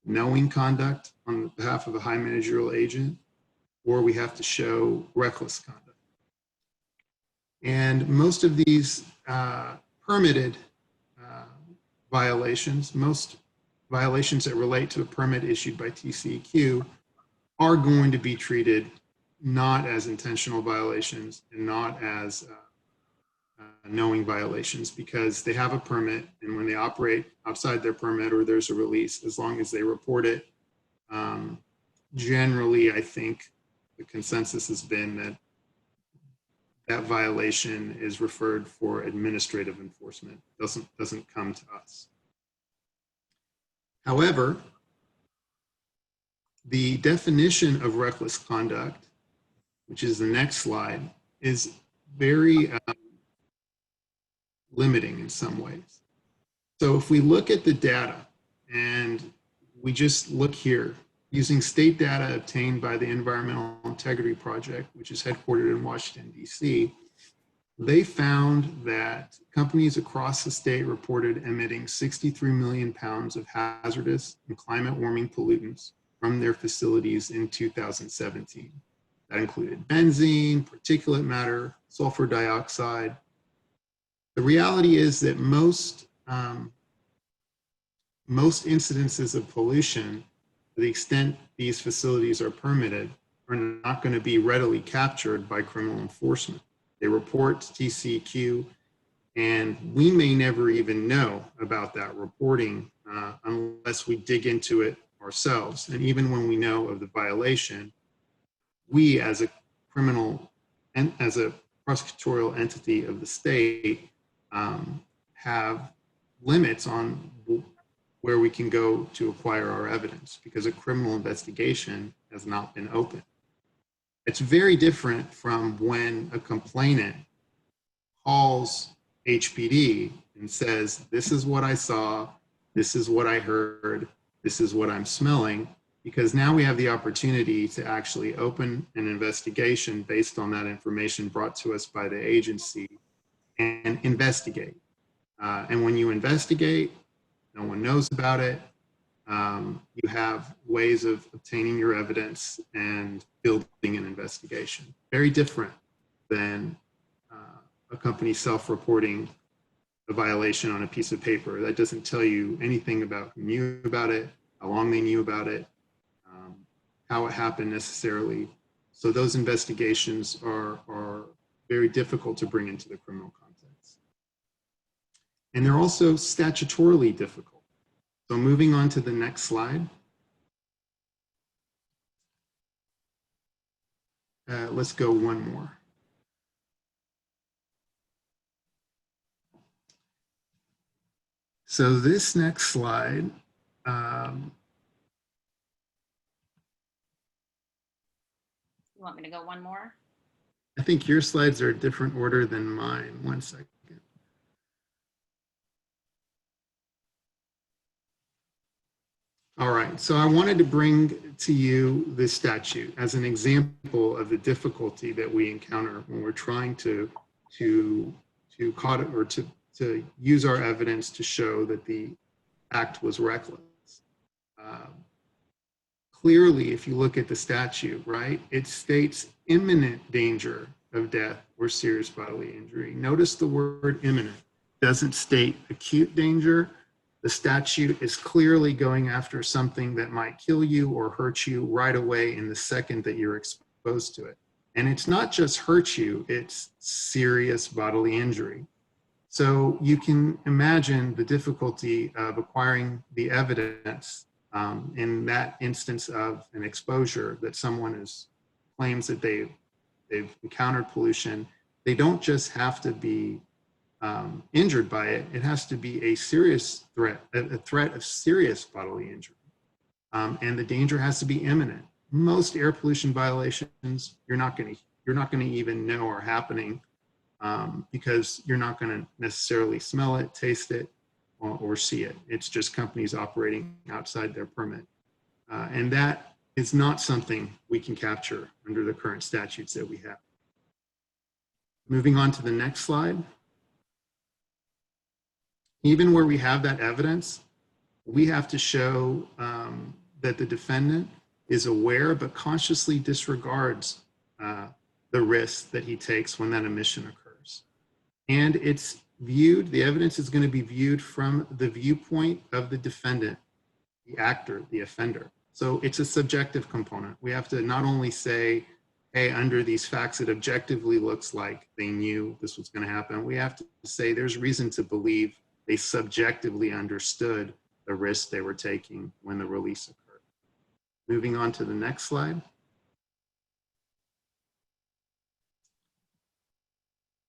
Speaker 6: knowing conduct on behalf of a high managerial agent, or we have to show reckless conduct. And most of these permitted violations, most violations that relate to a permit issued by TCEQ are going to be treated not as intentional violations and not as knowing violations, because they have a permit, and when they operate outside their permit or there's a release, as long as they report it, generally I think the consensus has been that that violation is referred for administrative enforcement, doesn't come to us. However, the definition of reckless conduct which is the next slide, is very limiting in some ways. So if we look at the data and we just look here, using state data obtained by the Environmental Integrity Project, which is headquartered in Washington, D.C., they found that companies across the state reported emitting 63 million pounds of hazardous and climate warming pollutants from their facilities in 2017. That included benzene, particulate matter, sulfur dioxide. The reality is that most incidences of pollution, to the extent these facilities are permitted, are not going to be readily captured by criminal enforcement. They report to TCEQ, and we may never even know about that reporting unless we dig into it ourselves. And even when we know of the violation, we as a criminal and as a prosecutorial entity of the state have limits on where we can go to acquire our evidence because a criminal investigation has not been opened. It's very different from when a complainant calls HPD and says, this is what I saw, this is what I heard, this is what I'm smelling, because now we have the opportunity to actually open an investigation based on that information brought to us by the agency and investigate. And when you investigate, no one knows about it. You have ways of obtaining your evidence and building an investigation. Very different than a company self-reporting a violation on a piece of paper. That doesn't tell you anything about who knew about it, how long they knew about it, how it happened necessarily. So those investigations are very difficult to bring into the criminal context. And they're also statutorily difficult. So moving on to the next slide. Let's go one more. So this next slide,
Speaker 1: You want me to go one more?
Speaker 6: I think your slides are a different order than mine. One second. All right, so I wanted to bring to you this statute as an example of the difficulty that we encounter when we're trying to use our evidence to show that the act was reckless. Clearly, if you look at the statute, right, it states imminent danger of death or serious bodily injury. Notice the word imminent. It doesn't state acute danger. The statute is clearly going after something that might kill you or hurt you right away in the second that you're exposed to it. And it's not just hurt you, it's serious bodily injury. So you can imagine the difficulty of acquiring the evidence in that instance of an exposure that someone claims that they've encountered pollution. They don't just have to be injured by it. It has to be a serious threat, a threat of serious bodily injury. And the danger has to be imminent. Most air pollution violations, you're not going to even know are happening because you're not going to necessarily smell it, taste it, or see it. It's just companies operating outside their permit. And that is not something we can capture under the current statutes that we have. Moving on to the next slide. Even where we have that evidence, we have to show that the defendant is aware but consciously disregards the risk that he takes when that emission occurs. And it's viewed, the evidence is going to be viewed from the viewpoint of the defendant, the actor, the offender. So it's a subjective component. We have to not only say, hey, under these facts, it objectively looks like they knew this was going to happen. We have to say there's reason to believe they subjectively understood the risk they were taking when the release occurred. Moving on to the next slide.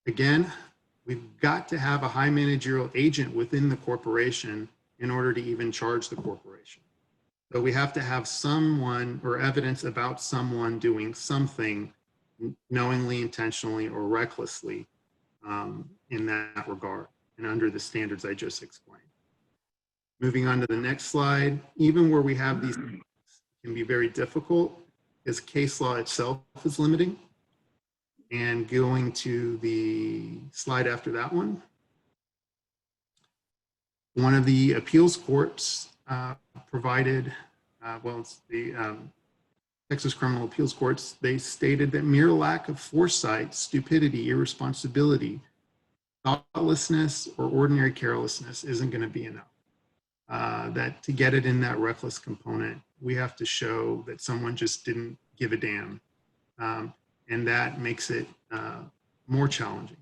Speaker 6: Again, we've got to have a high managerial agent within the corporation in order to even charge the corporation. So we have to have someone or evidence about someone doing something knowingly, intentionally, or recklessly in that regard and under the standards I just explained. Moving on to the next slide, even where we have these things can be very difficult, as case law itself is limiting. And going to the slide after that one. One of the appeals courts provided, well, it's the Texas Criminal Appeals Courts, they stated that mere lack of foresight, stupidity, irresponsibility, thoughtlessness, or ordinary carelessness isn't going to be enough. That to get it in that reckless component, we have to show that someone just didn't give a damn. And that makes it more challenging.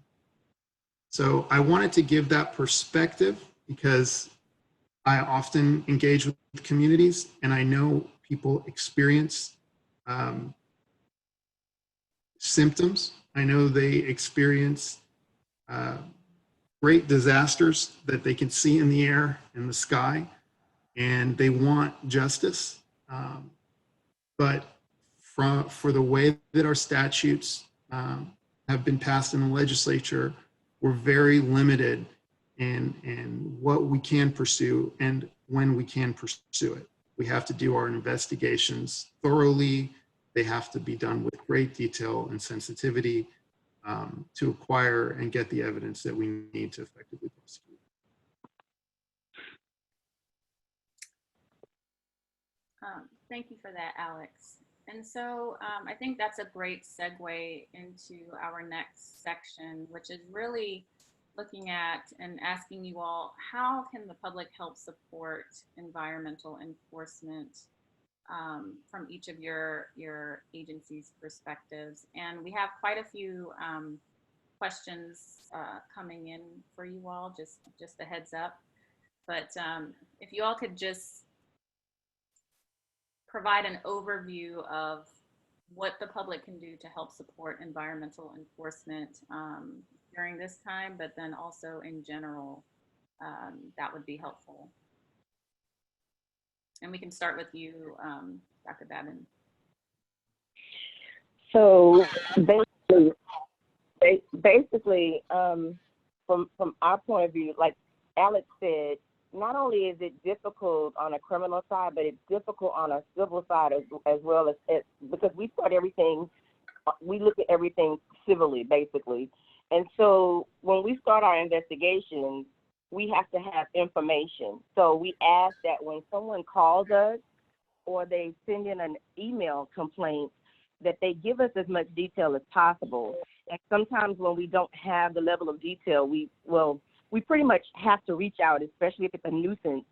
Speaker 6: So I wanted to give that perspective because I often engage with communities and I know people experience symptoms. I know they experience great disasters that they can see in the air, in the sky, and they want justice. But for the way that our statutes have been passed in the legislature, we're very limited in what we can pursue and when we can pursue it. We have to do our investigations thoroughly. They have to be done with great detail and sensitivity to acquire and get the evidence that we need to effectively prosecute.
Speaker 1: Thank you for that, Alex. And so I think that's a great segue into our next section, which is really looking at and asking you all, how can the public help support environmental enforcement from each of your agency's perspectives? And we have quite a few questions coming in for you all, just a heads up. But if you all could just provide an overview of what the public can do to help support environmental enforcement during this time, but then also in general, that would be helpful. And we can start with you, Dr. Babin.
Speaker 5: So basically, from our point of view, like Alex said, not only is it difficult on a criminal side, but it's difficult on a civil side as well, as because we look at everything civilly, basically. And so when we start our investigations, we have to have information. So we ask that when someone calls us or they send in an email complaint, that they give us as much detail as possible. And sometimes when we don't have the level of detail, we pretty much have to reach out, especially if it's a nuisance,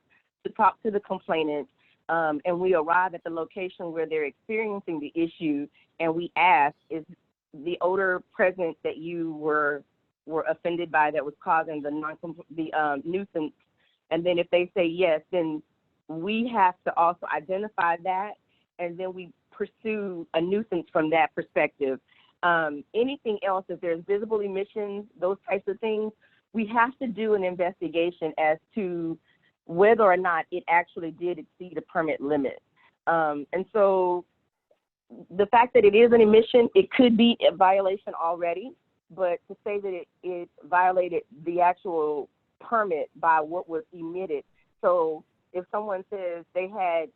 Speaker 5: to talk to the complainant. And we arrive at the location where they're experiencing the issue, and we ask, is the odor present that you were offended by that was causing the nuisance? And then if they say yes, then we have to also identify that, and then we pursue a nuisance from that perspective. Anything else, if there's visible emissions, those types of things, we have to do an investigation as to whether or not it actually did exceed the permit limit. And so the fact that it is an emission, it could be a violation already, but to say that it violated the actual permit by what was emitted. So if someone says they had,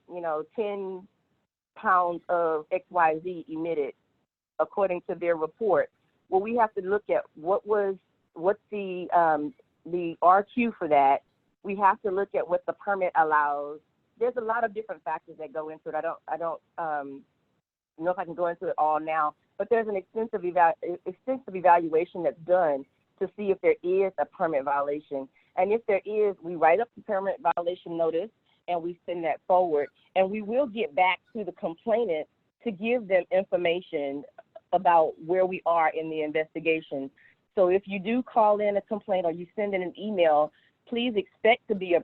Speaker 5: 10 pounds of XYZ emitted according to their report, well, we have to look at what's the RQ for that. We have to look at what the permit allows. There's a lot of different factors that go into it. I don't know if I can go into it all now, but there's an extensive evaluation that's done to see if there is a permit violation. And if there is, we write up the permit violation notice and we send that forward. And we will get back to the complainant to give them information about where we are in the investigation. So if you do call in a complaint or you send in an email, please expect to be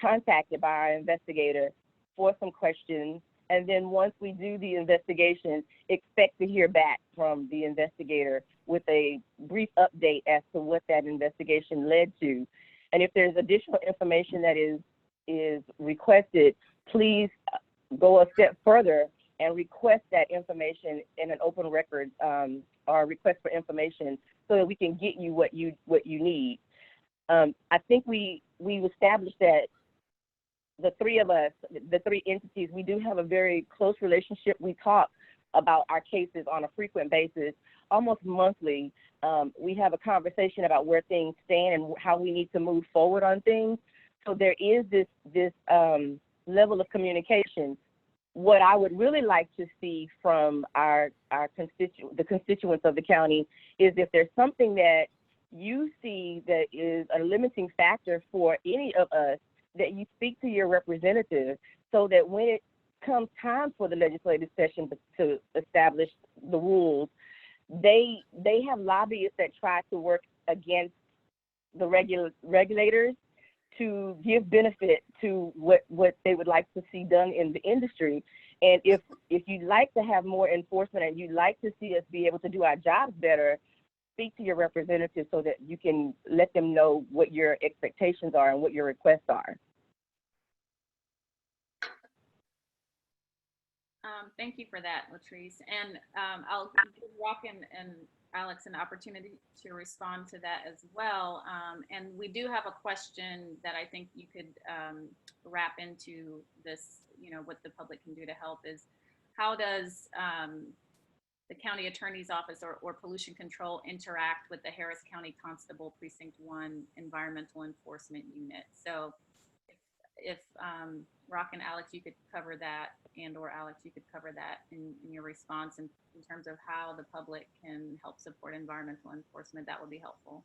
Speaker 5: contacted by our investigator for some questions. And then once we do the investigation, expect to hear back from the investigator with a brief update as to what that investigation led to. And if there's additional information that is requested, please go a step further and request that information in an open record or request for information so that we can get you what you need. I think we established that the three of us, the three entities, we do have a very close relationship. We talk about our cases on a frequent basis, almost monthly. We have a conversation about where things stand and how we need to move forward on things. So there is this level of communication. What I would really like to see from the constituents of the county is if there's something that you see that is a limiting factor for any of us, that you speak to your representative so that when it comes time for the legislative session to establish the rules, they have lobbyists that try to work against the regulators to give benefit to what they would like to see done in the industry. And if you'd like to have more enforcement and you'd like to see us be able to do our jobs better, speak to your representative so that you can let them know what your expectations are and what your requests are.
Speaker 1: Thank you for that, Latrice. And I'll give Rock and Alex an opportunity to respond to that as well. And we do have a question that I think you could wrap into this, what the public can do to help is, how does the county attorney's office or pollution control interact with the Harris County Constable Precinct 1 Environmental Enforcement Unit? So if Rock and Alex, you could cover that, or Alex, you could cover that in your response in terms of how the public can help support environmental enforcement, that would be helpful.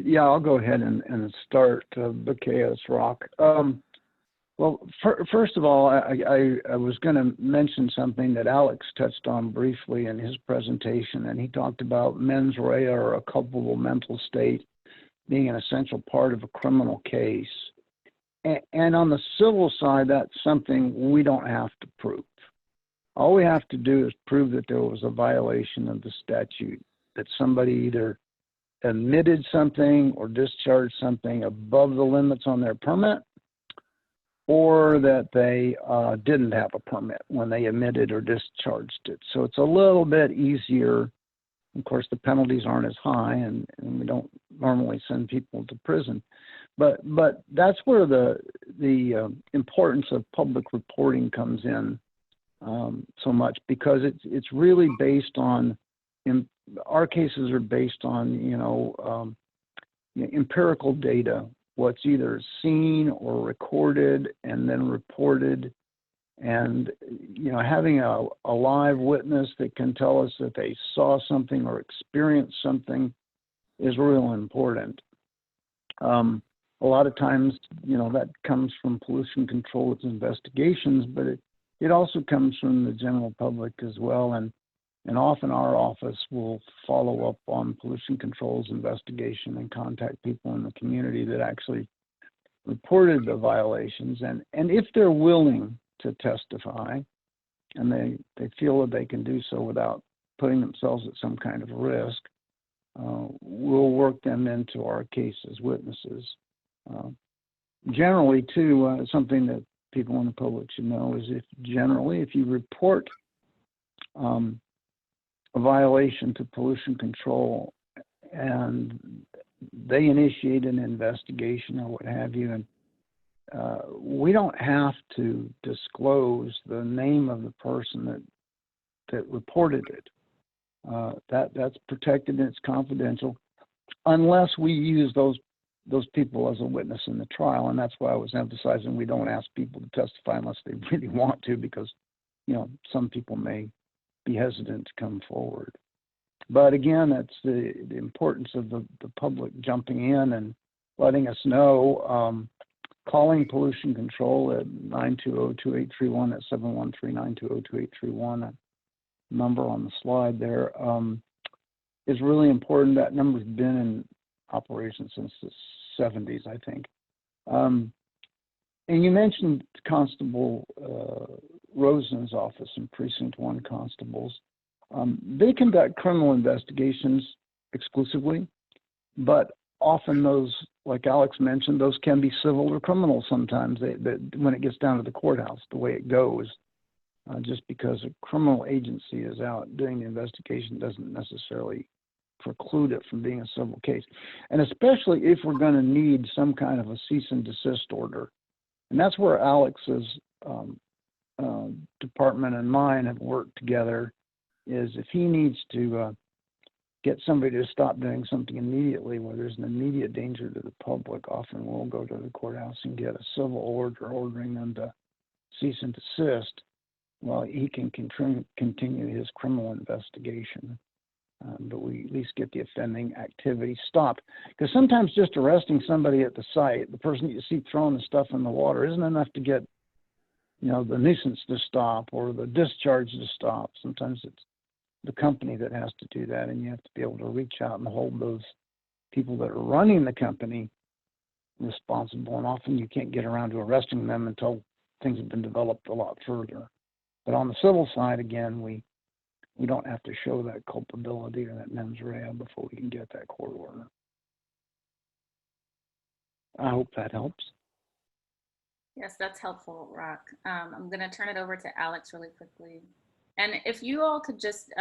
Speaker 4: Yeah, I'll go ahead and start, Bakayas, Rock. Well, first of all, I was going to mention something that Alex touched on briefly in his presentation, and he talked about mens rea, or a culpable mental state, being an essential part of a criminal case. And on the civil side, that's something we don't have to prove. All we have to do is prove that there was a violation of the statute, that somebody either emitted something or discharged something above the limits on their permit, or that they didn't have a permit when they emitted or discharged it. So it's a little bit easier. Of course, the penalties aren't as high, and we don't normally send people to prison. But that's where the importance of public reporting comes in so much, because it's really based on, our cases are based on, empirical data, what's either seen or recorded and then reported. And, having a live witness that can tell us that they saw something or experienced something is real important. A lot of times, that comes from pollution control investigations, but it also comes from the general public as well. And often our office will follow up on pollution control's investigation and contact people in the community that actually reported the violations. And if they're willing to testify, and they feel that they can do so without putting themselves at some kind of risk, we'll work them into our case as witnesses. Generally, too, something that people in the public should know is if you report a violation to pollution control and they initiate an investigation or what have you, and we don't have to disclose the name of the person that reported it. That's protected and it's confidential, unless we use those people as a witness in the trial. And that's why I was emphasizing we don't ask people to testify unless they really want to, because some people may be hesitant to come forward. But again, that's the importance of the public jumping in and letting us know. Calling pollution control at 920-2831, at 713-920-2831, a number on the slide there, is really important. That number's been in operation since the 70s, I think. And you mentioned Constable Rosen's office and Precinct 1 constables. They conduct criminal investigations exclusively, but often those, like Alex mentioned, those can be civil or criminal sometimes when it gets down to the courthouse, the way it goes. Just because a criminal agency is out doing the investigation doesn't necessarily preclude it from being a civil case. And especially if we're going to need some kind of a cease and desist order. And that's where Alex's department and mine have worked together, is if he needs to get somebody to stop doing something immediately where there's an immediate danger to the public, often we'll go to the courthouse and get a civil order ordering them to cease and desist while he can continue his criminal investigation. But we at least get the offending activity stopped. Because sometimes just arresting somebody at the site, the person you see throwing the stuff in the water, isn't enough to get, the nuisance to stop or the discharge to stop. Sometimes it's the company that has to do that, and you have to be able to reach out and hold those people that are running the company responsible. And often you can't get around to arresting them until things have been developed a lot further. But on the civil side, again, we don't have to show that culpability or that mens rea before we can get that court order. I hope that helps.
Speaker 1: Yes, that's helpful, Rock. I'm going to turn it over to Alex really quickly. And if you all could just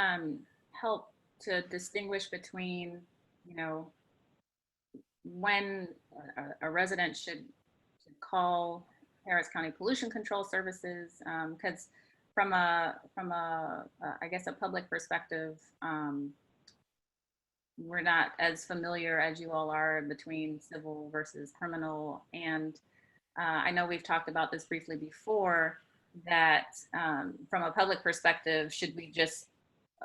Speaker 1: help to distinguish between, when a resident should call Harris County Pollution Control Services, because from a I guess a public perspective, we're not as familiar as you all are between civil versus criminal. And I know we've talked about this briefly before, that from a public perspective, should we just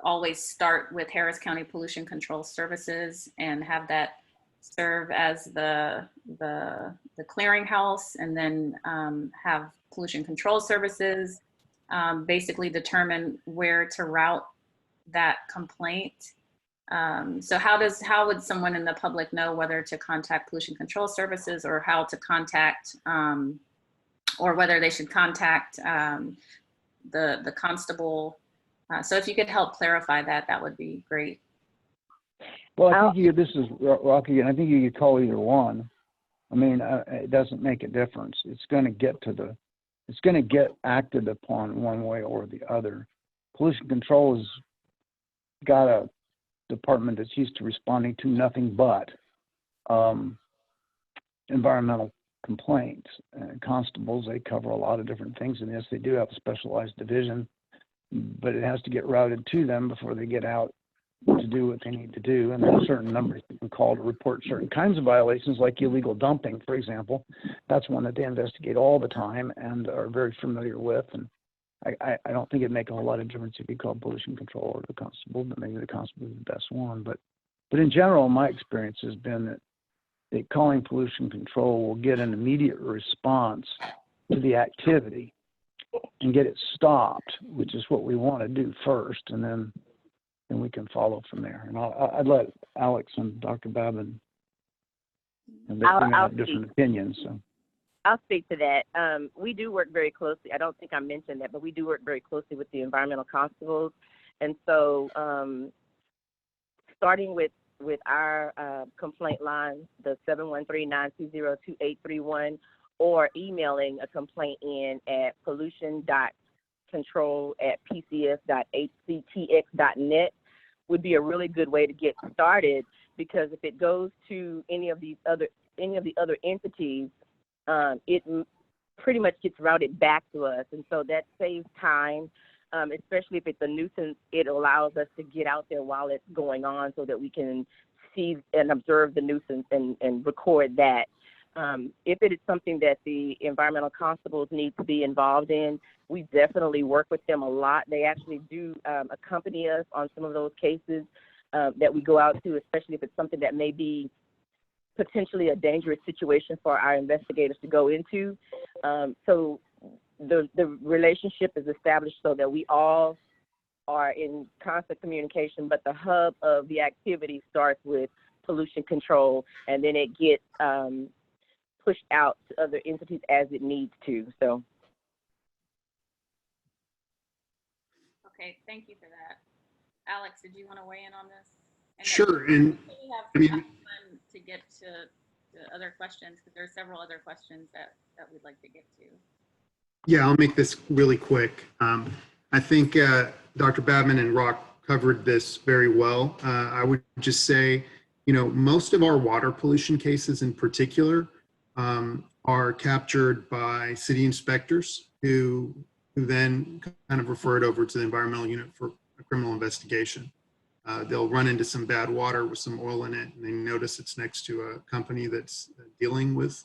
Speaker 1: always start with Harris County Pollution Control Services and have that serve as the clearinghouse, and then have Pollution Control Services basically determine where to route that complaint? So how would someone in the public know whether to contact Pollution Control Services, or how to contact, or whether they should contact the constable? So if you could help clarify that, that would be great.
Speaker 4: Well, I think this is Rocky, and I think you could call either one. I mean, it doesn't make a difference. It's going to get acted upon one way or the other. Pollution control has got a department that's used to responding to nothing but environmental complaints. Constables, they cover a lot of different things in this. They do have a specialized division, but it has to get routed to them before they get out to do what they need to do. And there are certain numbers you can call to report certain kinds of violations, like illegal dumping, for example. That's one that they investigate all the time and are very familiar with. And I don't think it'd make a whole lot of difference if you call pollution control or the constable, but maybe the constable is the best one. But in general, my experience has been that calling pollution control will get an immediate response to the activity and get it stopped, which is what we want to do first, and then we can follow from there. And I'd let Alex and Dr. Babin, and they have different opinions. So
Speaker 5: I'll speak to that. We do work very closely. I don't think I mentioned that, but we do work very closely with the environmental constables. And so starting with our complaint line, the 713-920-2831, or emailing a complaint in at pollution.control@pcs.hctx.net would be a really good way to get started, because if it goes to any of the other entities, it pretty much gets routed back to us. And so that saves time, especially if it's a nuisance. It allows us to get out there while it's going on so that we can see and observe the nuisance and record that. If it is something that the environmental constables need to be involved in, we definitely work with them a lot. They actually do accompany us on some of those cases that we go out to, especially if it's something that may be potentially a dangerous situation for our investigators to go into. So the relationship is established so that we all are in constant communication, but the hub of the activity starts with pollution control, and then it gets pushed out to other entities as it needs to. So.
Speaker 1: Okay, thank you for that. Alex, did you want to weigh in on this? And
Speaker 6: Sure. And
Speaker 1: we have
Speaker 6: I mean,
Speaker 1: time to get to other questions, because there are several other questions that we'd like to get to.
Speaker 6: Yeah, I'll make this really quick. I think Dr. Babman and Rock covered this very well. I would just say, most of our water pollution cases in particular are captured by city inspectors who then kind of refer it over to the environmental unit for a criminal investigation. They'll run into some bad water with some oil in it, and they notice it's next to a company that's dealing with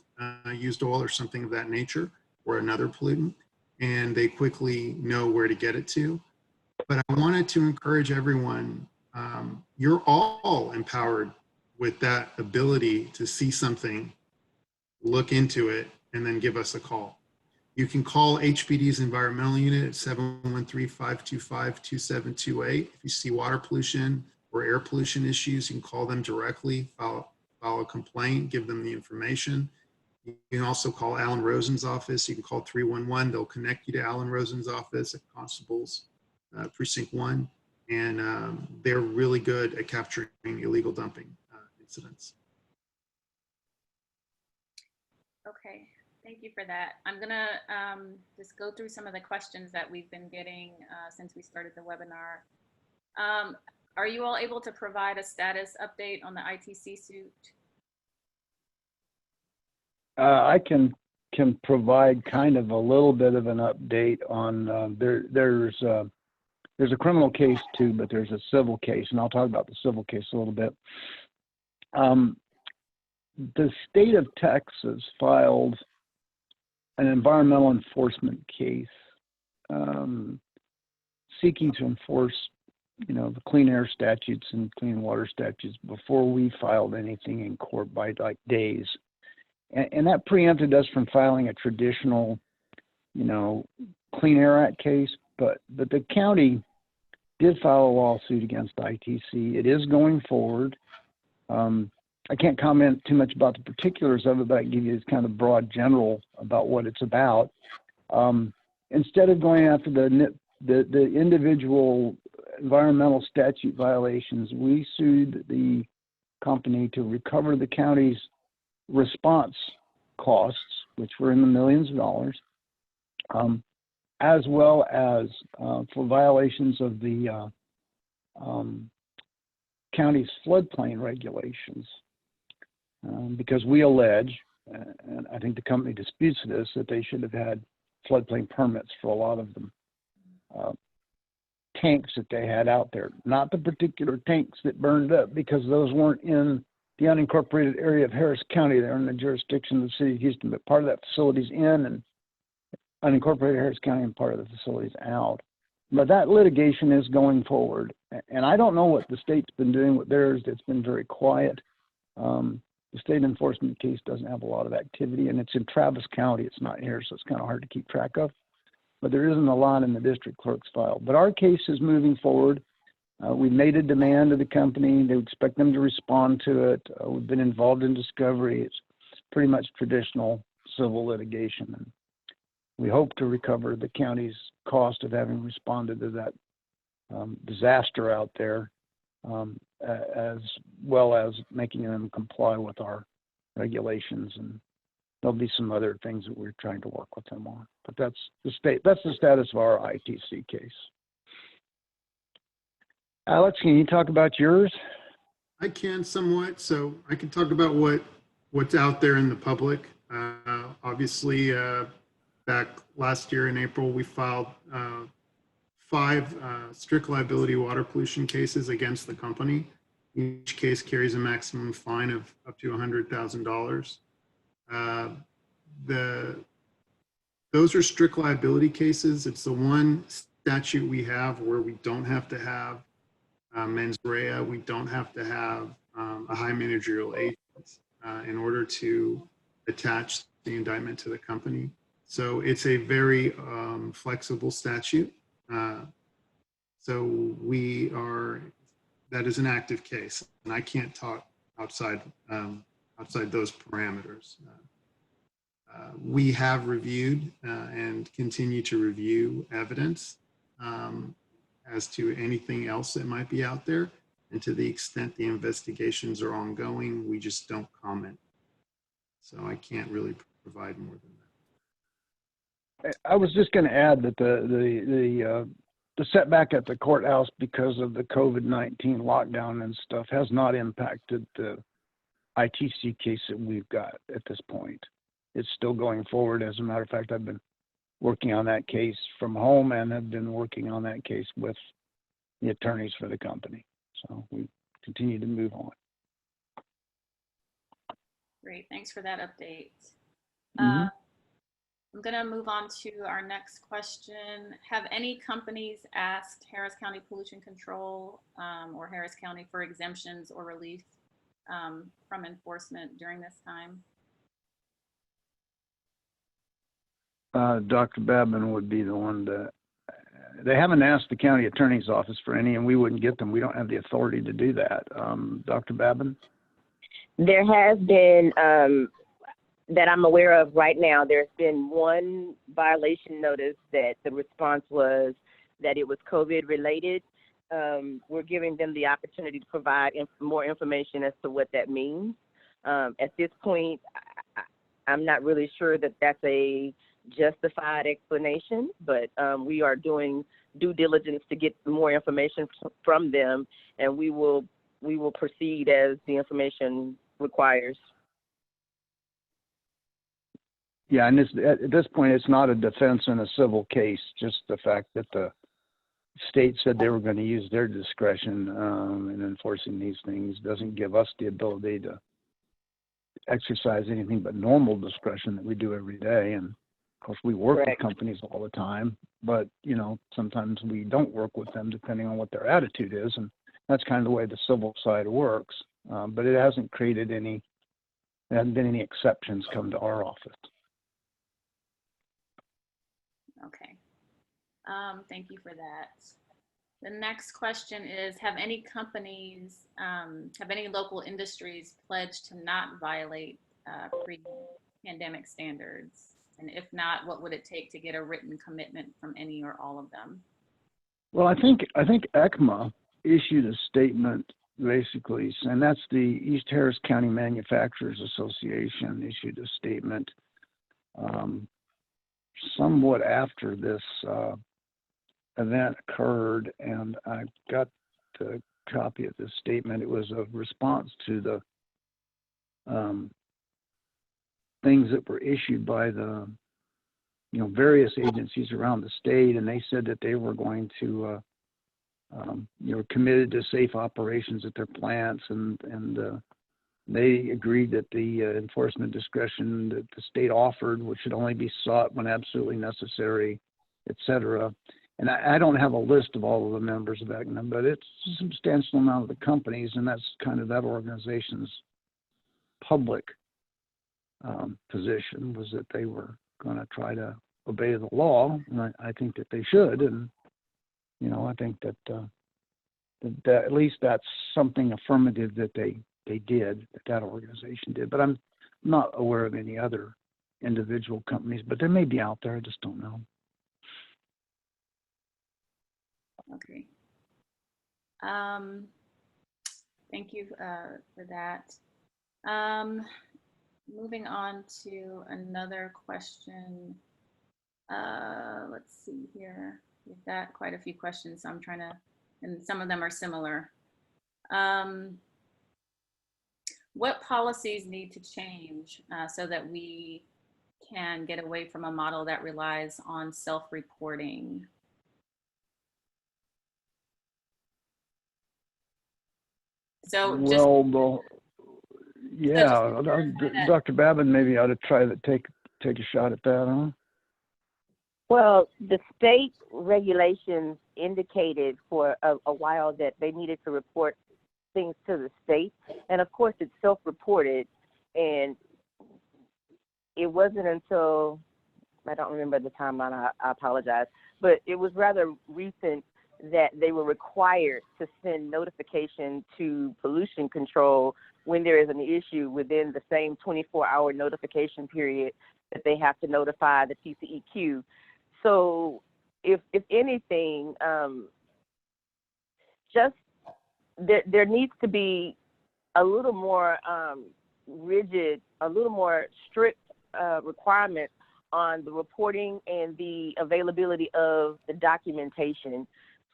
Speaker 6: used oil or something of that nature, or another pollutant, and they quickly know where to get it to. But I wanted to encourage everyone, you're all empowered with that ability to see something, look into it, and then give us a call. You can call HPD's environmental unit at 713-525-2728. If you see water pollution or air pollution issues, you can call them directly, file a complaint, give them the information. You can also call Alan Rosen's office. You can call 311. They'll connect you to Alan Rosen's office at Constables Precinct 1. And they're really good at capturing illegal dumping incidents.
Speaker 1: Okay, thank you for that. I'm gonna just go through some of the questions that we've been getting since we started the webinar. Are you all able to provide a status update on the ITC suit?
Speaker 4: I can provide kind of a little bit of an update on there's a criminal case too, but there's a civil case, and I'll talk about the civil case a little bit. The state of Texas filed an environmental enforcement case seeking to enforce, the clean air statutes and clean water statutes before we filed anything in court by like days. And that preempted us from filing a traditional, Clean Air Act case, but the county did file a lawsuit against ITC. It is going forward. I can't comment too much about the particulars of it, but I can give you this kind of broad general about what it's about. Instead of going after the individual environmental statute violations, we sued the company to recover the county's response costs, which were in the millions of dollars, as well as for violations of the county's floodplain regulations, because we allege, and I think the company disputes this, that they should have had floodplain permits for a lot of them. Tanks that they had out there, not the particular tanks that burned up, because those weren't in the unincorporated area of Harris County. They're in the jurisdiction of the city of Houston, but part of that facility's in and unincorporated Harris County and part of the facility's out. But that litigation is going forward. And I don't know what the state's been doing with theirs. It's been very quiet. The state enforcement case doesn't have a lot of activity, and it's in Travis County. It's not here, so it's kind of hard to keep track of. But there isn't a lot in the district clerk's file. But our case is moving forward. We made a demand to the company. They expect them to respond to it. We've been involved in discovery. It's pretty much traditional civil litigation. And we hope to recover the county's cost of having responded to that disaster out there, as well as making them comply with our regulations. And there'll be some other things that we're trying to work with them on. But that's the status of our ITC case. Alex, can you talk about yours?
Speaker 6: I can somewhat. So I can talk about what's out there in the public. Obviously, back last year in April, we filed 5 strict liability water pollution cases against the company. Each case carries a maximum fine of up to $100,000. Those are strict liability cases. It's the one statute we have where we don't have to have mens rea. We don't have to have a high managerial agent in order to attach the indictment to the company. So it's a very flexible statute. So that is an active case, and I can't talk outside those parameters. We have reviewed and continue to review evidence as to anything else that might be out there. And to the extent the investigations are ongoing, we just don't comment. So I can't really provide more than that.
Speaker 4: I was just going to add that the setback at the courthouse because of the COVID-19 lockdown and stuff has not impacted the ITC case that we've got at this point. It's still going forward. As a matter of fact, I've been working on that case from home and have been working on that case with the attorneys for the company. So we continue to move on.
Speaker 1: Great, thanks for that update.
Speaker 4: Mhm.
Speaker 1: I'm gonna move on to our next question. Have any companies asked Harris County Pollution Control or Harris County for exemptions or relief from enforcement during this time?
Speaker 4: Dr. Babin would be the one that, they haven't asked the county attorney's office for any, and we wouldn't get them. We don't have the authority to do that. Dr. Babin?
Speaker 5: There has been, that I'm aware of right now, there's been one violation notice that the response was that it was COVID related. We're giving them the opportunity to provide more information as to what that means. At this point, I'm not really sure that that's a justified explanation, but we are doing due diligence to get more information from them, and we will proceed as the information requires.
Speaker 4: Yeah, and at this point, it's not a defense in a civil case, just the fact that the state said they were going to use their discretion in enforcing these things doesn't give us the ability to exercise anything but normal discretion that we do every day. And of course, we work
Speaker 5: Correct.
Speaker 4: with companies all the time, but sometimes we don't work with them depending on what their attitude is, and that's kind of the way the civil side works. But it hasn't created any. There haven't been any exceptions come to our office.
Speaker 1: Okay, thank you for that. The next question is, have any companies, have any local industries pledged to not violate pre-pandemic standards? And if not, what would it take to get a written commitment from any or all of them?
Speaker 4: Well, I think ECMA issued a statement basically, and that's the East Harris County Manufacturers Association issued a statement somewhat after this event occurred, and I got the copy of this statement. It was a response to the things that were issued by the various agencies around the state, and they said that they were going to committed to safe operations at their plants, and they agreed that the enforcement discretion that the state offered, which should only be sought when absolutely necessary, et cetera. And I don't have a list of all of the members of ECMA, but it's a substantial amount of the companies, and that's kind of that organization's public position, was that they were going to try to obey the law, and I think that they should. And I think that at least that's something affirmative that they did, that organization did. But I'm not aware of any other individual companies, but they may be out there. I just don't know.
Speaker 1: Okay. Thank you for that. Moving on to another question. Let's see here. We've got quite a few questions, so I'm trying to, and some of them are similar. What policies need to change so that we can get away from a model that relies on self-reporting? So
Speaker 4: Dr. Babin maybe ought to try to take a shot at that, huh?
Speaker 5: Well, the state regulations indicated for a while that they needed to report things to the state. And of course, it's self-reported. And it wasn't until, I don't remember the timeline, I apologize, but it was rather recent that they were required to send notification to pollution control when there is an issue within the same 24-hour notification period that they have to notify the TCEQ. So if anything, just there needs to be a little more rigid, a little more strict requirements on the reporting and the availability of the documentation.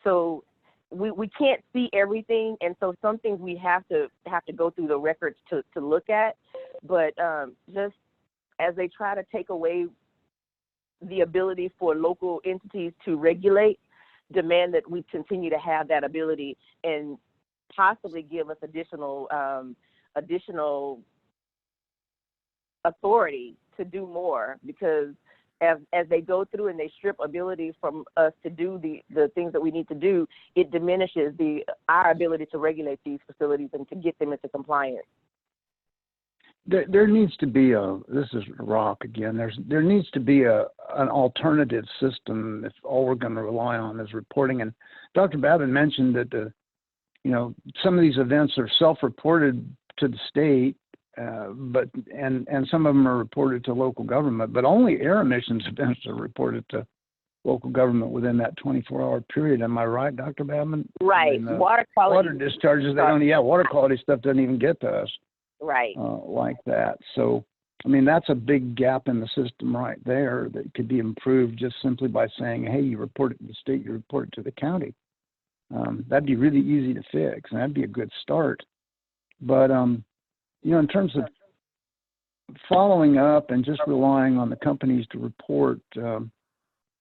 Speaker 5: So we can't see everything, and so some things we have to go through the records to look at. But just as they try to take away the ability for local entities to regulate, demand that we continue to have that ability and possibly give us additional authority to do more, because as they go through and they strip ability from us to do the things that we need to do, it diminishes our ability to regulate these facilities and to get them into compliance.
Speaker 4: There needs to be this is Rock again, there needs to be an alternative system if all we're going to rely on is reporting. And Dr. Babin mentioned that some of these events are self-reported to the state, but some of them are reported to local government, but only air emissions events are reported to local government within that 24-hour period. Am I right, Dr. Babin?
Speaker 5: Right. Water quality.
Speaker 4: Water discharges, water quality stuff doesn't even get to us.
Speaker 5: Right.
Speaker 4: Like that. So, I mean, that's a big gap in the system right there that could be improved just simply by saying, hey, you report it to the state, you report it to the county. That'd be really easy to fix, and that'd be a good start. But, in terms of following up and just relying on the companies to report,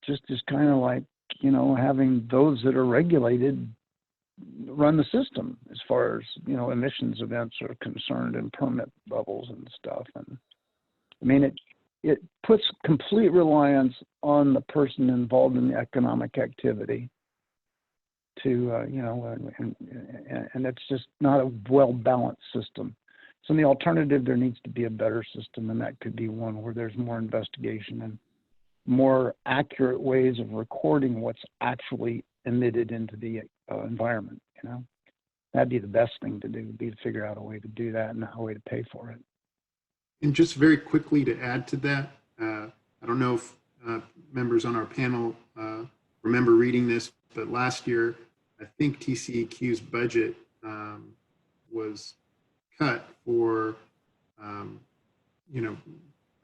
Speaker 4: just kind of like, having those that are regulated run the system as far as, emissions events are concerned and permit levels and stuff. And I mean, it puts complete reliance on the person involved in the economic activity to, and it's just not a well-balanced system. So in the alternative, there needs to be a better system, and that could be one where there's more investigation and more accurate ways of recording what's actually emitted into the environment. That'd be the best thing to do, would be to figure out a way to do that and a way to pay for it.
Speaker 6: And just very quickly to add to that, I don't know if members on our panel remember reading this, but last year, I think TCEQ's budget was cut for, I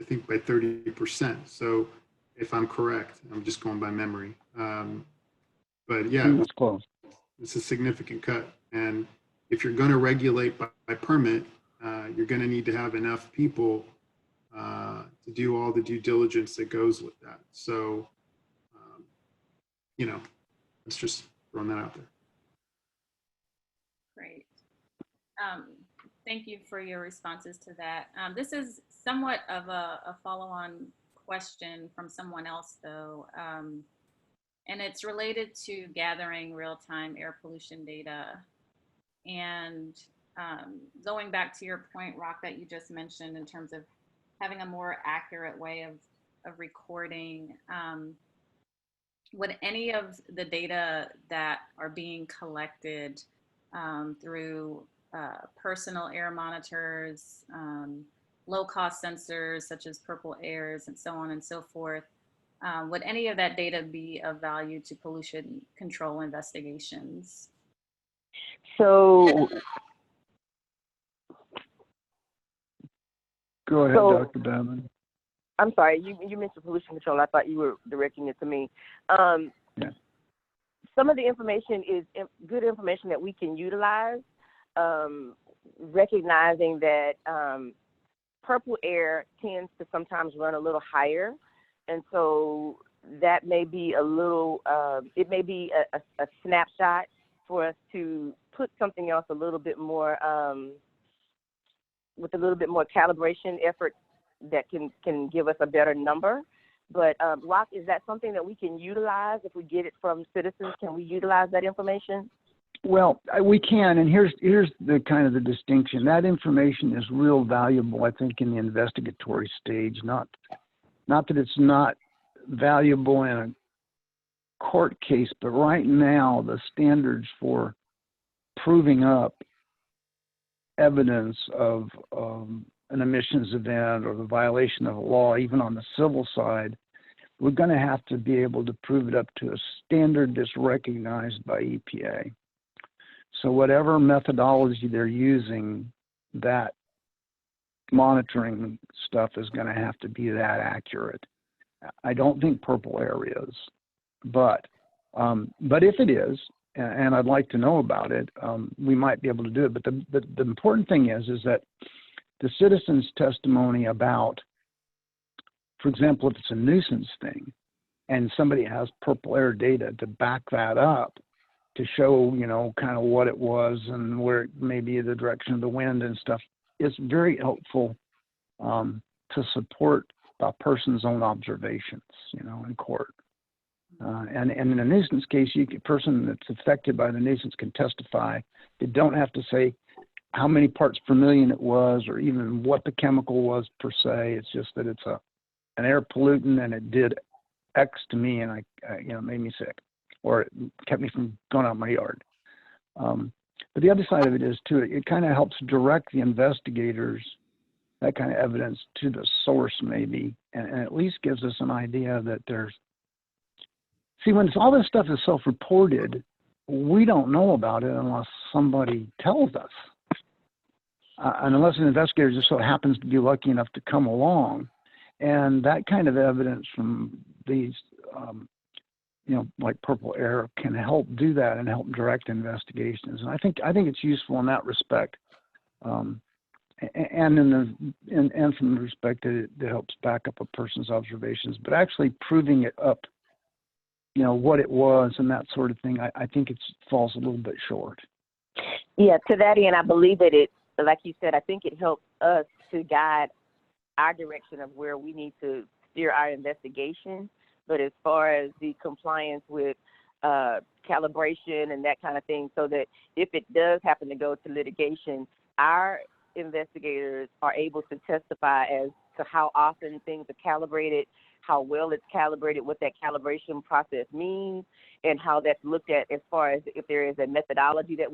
Speaker 6: think by 30%. So if I'm correct, I'm just going by memory. But yeah,
Speaker 4: it's close.
Speaker 6: It's a significant cut. And if you're going to regulate by permit, you're going to need to have enough people to do all the due diligence that goes with that. So, let's just throw that out there.
Speaker 1: Great. Thank you for your responses to that. This is somewhat of a follow-on question from someone else, though, and it's related to gathering real-time air pollution data. And going back to your point, Rock, that you just mentioned in terms of having a more accurate way of recording, would any of the data that are being collected through personal air monitors, low-cost sensors such as Purple Airs, and so on and so forth, would any of that data be of value to pollution control investigations?
Speaker 5: So,
Speaker 4: go ahead, Dr. Babin.
Speaker 5: I'm sorry, you mentioned pollution control. I thought you were directing it to me.
Speaker 4: Yeah.
Speaker 5: Some of the information is good information that we can utilize, recognizing that Purple Air tends to sometimes run a little higher. And so that may be a little, it may be a snapshot for us to put something else a little bit more, with a little bit more calibration effort that can give us a better number. But Rock, is that something that we can utilize if we get it from citizens? Can we utilize that information?
Speaker 4: Well, we can, and here's the kind of the distinction. That information is real valuable, I think, in the investigatory stage. Not that it's not valuable in a court case, but right now the standards for proving up evidence of an emissions event or the violation of a law, even on the civil side, we're going to have to be able to prove it up to a standard that's recognized by EPA. So whatever methodology they're using, that monitoring stuff is going to have to be that accurate. I don't think purple air is, but if it is, and I'd like to know about it, we might be able to do it. But the important thing is that the citizens' testimony about, for example, if it's a nuisance thing, and somebody has purple air data to back that up, to show, you know, kind of what it was and where it may be the direction of the wind and stuff, is very helpful to support a person's own observations, you know, in court. And in a nuisance case, a person that's affected by the nuisance can testify. They don't have to say how many parts per million it was or even what the chemical was per se. It's just that it's an air pollutant and it did X to me and it made me sick, or it kept me from going out my yard. But the other side of it is too, it kind of helps direct the investigators, that kind of evidence, to the source maybe, and at least gives us an idea that there's, see, when all this stuff is self-reported, we don't know about it unless somebody tells us. And unless an investigator just so happens to be lucky enough to come along. And that kind of evidence from these, like purple air, can help do that and help direct investigations. And I think it's useful in that respect, and from the respect that it helps back up a person's observations. But actually proving it up, you know, what it was and that sort of thing, I think it falls a little bit short.
Speaker 5: Yeah, to that end, I believe that it, like you said, I think it helps us to guide our direction of where we need to steer our investigation. But as far as the compliance with calibration and that kind of thing, so that if it does happen to go to litigation, our investigators are able to testify as to how often things are calibrated, how well it's calibrated, what that calibration process means, and how that's looked at as far as if there is a methodology that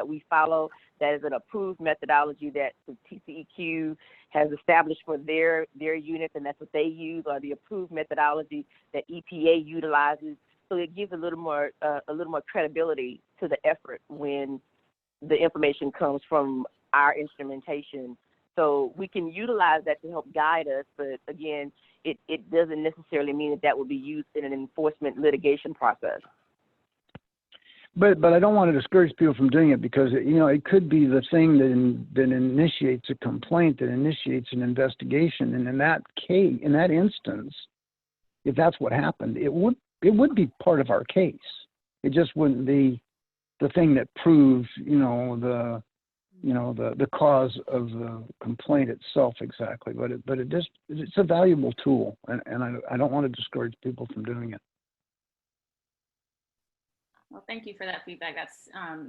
Speaker 5: we follow that is an approved methodology that the TCEQ has established for their units, and that's what they use, or the approved methodology that EPA utilizes. So it gives a little more credibility to the effort when the information comes from our instrumentation. So we can utilize that to help guide us, but again, it doesn't necessarily mean that will be used in an enforcement litigation process.
Speaker 4: But I don't want to discourage people from doing it, because it could be the thing that initiates a complaint, that initiates an investigation, and in that case, in that instance, if that's what happened, it would be part of our case. It just wouldn't be the thing that proves the cause of the complaint itself exactly, but it's a valuable tool, and I don't want to discourage people from doing it.
Speaker 1: Well, thank you for that feedback.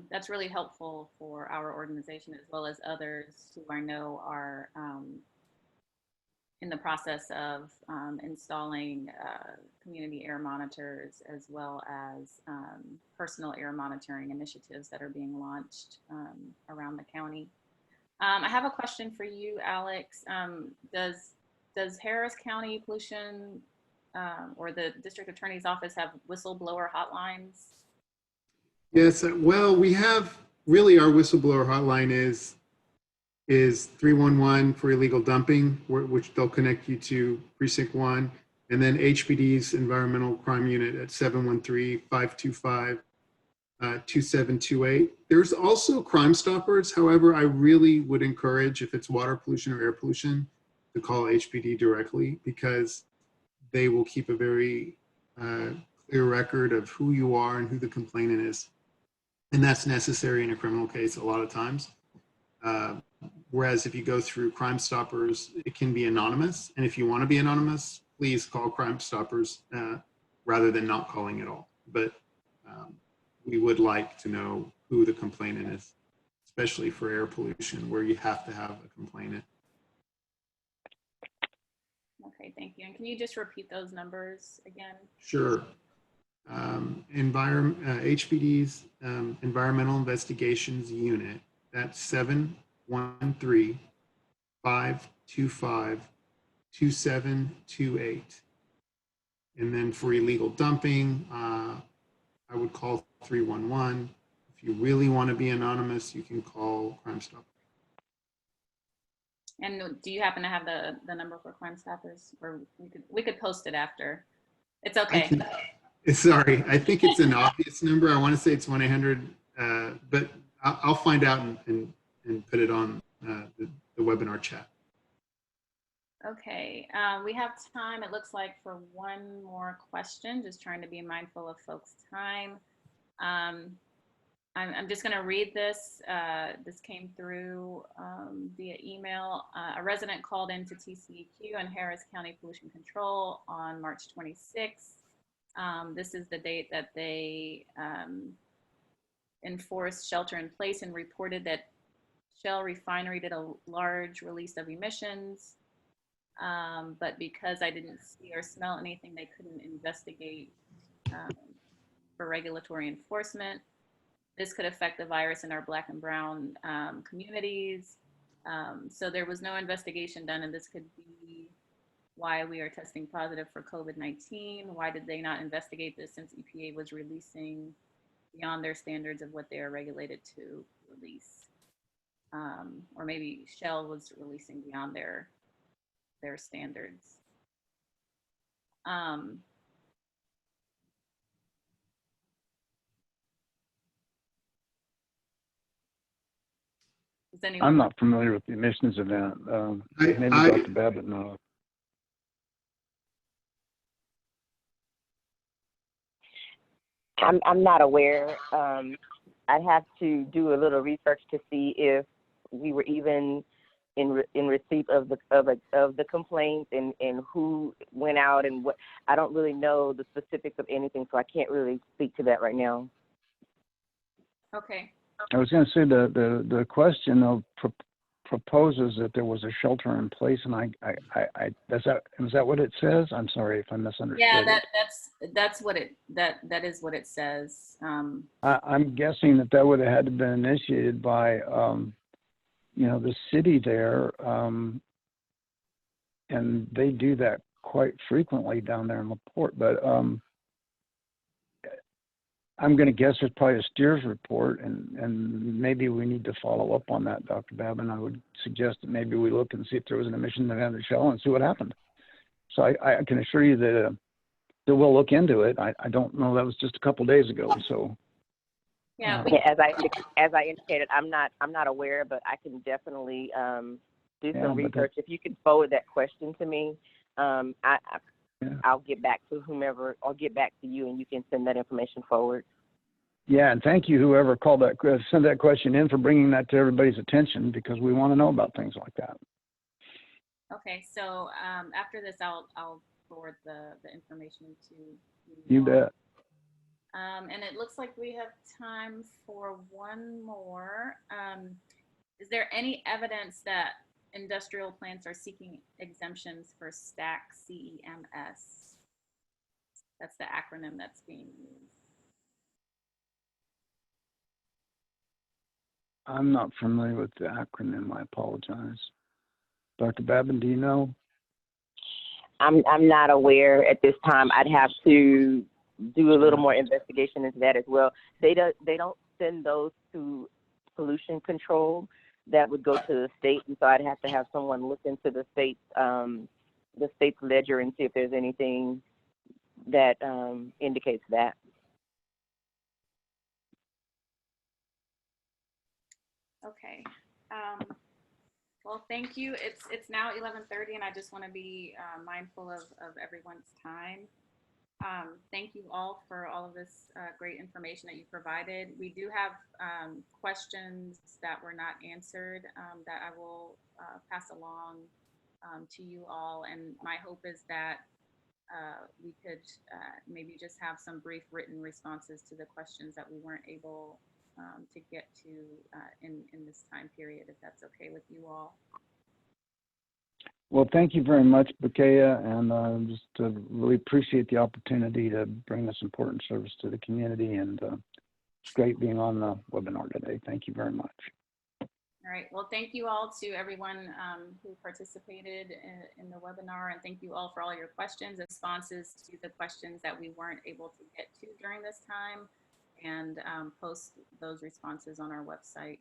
Speaker 1: That's really helpful for our organization as well as others who I know are in the process of installing community air monitors, as well as personal air monitoring initiatives that are being launched around the county. I have a question for you, Alex. Does Harris County Pollution or the District Attorney's Office have whistleblower hotlines?
Speaker 6: Yes, well, we have, really our whistleblower hotline is 311 for illegal dumping, which they'll connect you to Precinct 1, and then HPD's Environmental Crime Unit at 713-525-2728. There's also Crime Stoppers. However, I really would encourage, if it's water pollution or air pollution, to call HPD directly, because they will keep a very clear record of who you are and who the complainant is. And that's necessary in a criminal case a lot of times. Whereas if you go through Crime Stoppers, it can be anonymous. And if you want to be anonymous, please call Crime Stoppers rather than not calling at all. But we would like to know who the complainant is, especially for air pollution, where you have to have a complainant.
Speaker 1: Okay, thank you. And can you just repeat those numbers again?
Speaker 6: Sure. HPD's Environmental Investigations Unit, that's 713-525-2728. And then for illegal dumping, I would call 311. If you really want to be anonymous, you can call Crime Stop.
Speaker 1: And do you happen to have the number for Crime Stoppers, or we could post it after? It's okay.
Speaker 6: Sorry, I think it's an obvious number. I want to say it's 1-800, but I'll find out and put it on the webinar chat.
Speaker 1: Okay, we have time, it looks like, for one more question, just trying to be mindful of folks' time. I'm just going to read this. This came through via email. A resident called into TCEQ and Harris County Pollution Control on March 26th. This is the date that they enforced shelter in place and reported that Shell Refinery did a large release of emissions. But because I didn't see or smell anything, they couldn't investigate for regulatory enforcement. This could affect the virus in our Black and brown communities. So there was no investigation done, and this could be why we are testing positive for COVID-19. Why did they not investigate this since EPA was releasing beyond their standards of what they are regulated to release? Or maybe Shell was releasing beyond their standards.
Speaker 4: I'm not familiar with the emissions event. Maybe Dr. Babbitt knows.
Speaker 5: I'm not aware. I'd have to do a little research to see if we were even in receipt of the complaint and who went out and what. I don't really know the specifics of anything, so I can't really speak to that right now.
Speaker 1: Okay.
Speaker 4: I was going to say the question of proposes that there was a shelter in place, and I is that what it says? I'm sorry if I misunderstood.
Speaker 1: Yeah, that's what that is what it says.
Speaker 4: I'm guessing that would have had to been initiated by the city there, and they do that quite frequently down there in LaPorte. But I'm going to guess there's probably a steers report, and maybe we need to follow up on that, Dr. Babin. I would suggest that maybe we look and see if there was an emission event at Shell and see what happened. So I can assure you that we'll look into it. I don't know. That was just a couple of days ago. So
Speaker 1: yeah,
Speaker 5: as I indicated, I'm not aware, but I can definitely do some research. If you could forward that question to me, I'll get back to whomever, or get back to you, and you can send that information forward.
Speaker 4: Yeah, and thank you, whoever sent that question in, for bringing that to everybody's attention, because we want to know about things like that.
Speaker 1: Okay, so after this, I'll forward the information to you.
Speaker 4: You bet.
Speaker 1: And it looks like we have time for one more. Is there any evidence that industrial plants are seeking exemptions for STAC CEMS? That's the acronym that's being used.
Speaker 4: I'm not familiar with the acronym. I apologize. Dr. Babin, do you know?
Speaker 5: I'm not aware at this time. I'd have to do a little more investigation into that as well. They don't send those to pollution control. That would go to the state, and so I'd have to have someone look into the state's ledger and see if there's anything that indicates that.
Speaker 1: Okay. Well, thank you. It's now 11:30, and I just want to be mindful of everyone's time. Thank you all for all of this great information that you provided. We do have questions that were not answered that I will pass along to you all. And my hope is that we could maybe just have some brief written responses to the questions that we weren't able to get to in this time period, if that's okay with you all.
Speaker 4: Well, thank you very much, Bakaya, and just really appreciate the opportunity to bring this important service to the community, and it's great being on the webinar today. Thank you very much.
Speaker 1: All right, well, thank you all to everyone who participated in the webinar, and thank you all for all your questions and responses to the questions that we weren't able to get to during this time. and post those responses on our website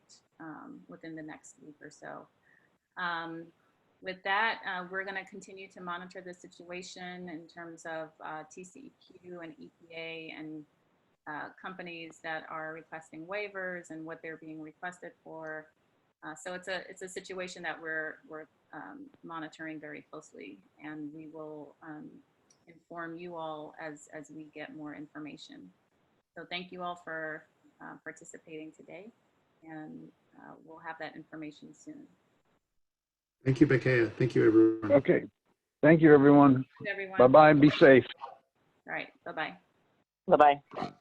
Speaker 1: within the next week or so. With that, we're going to continue to monitor the situation in terms of TCEQ and EPA and companies that are requesting waivers and what they're being requested for. So it's a situation that we're monitoring very closely, and we will inform you all as we get more information. So thank you all for participating today, and we'll have that information soon.
Speaker 6: Thank you, Bekeya. Thank you, everyone.
Speaker 4: Okay. Thank you, everyone.
Speaker 1: Thank you, everyone.
Speaker 4: Bye-bye. Be safe.
Speaker 1: All right. Bye-bye.
Speaker 5: Bye-bye.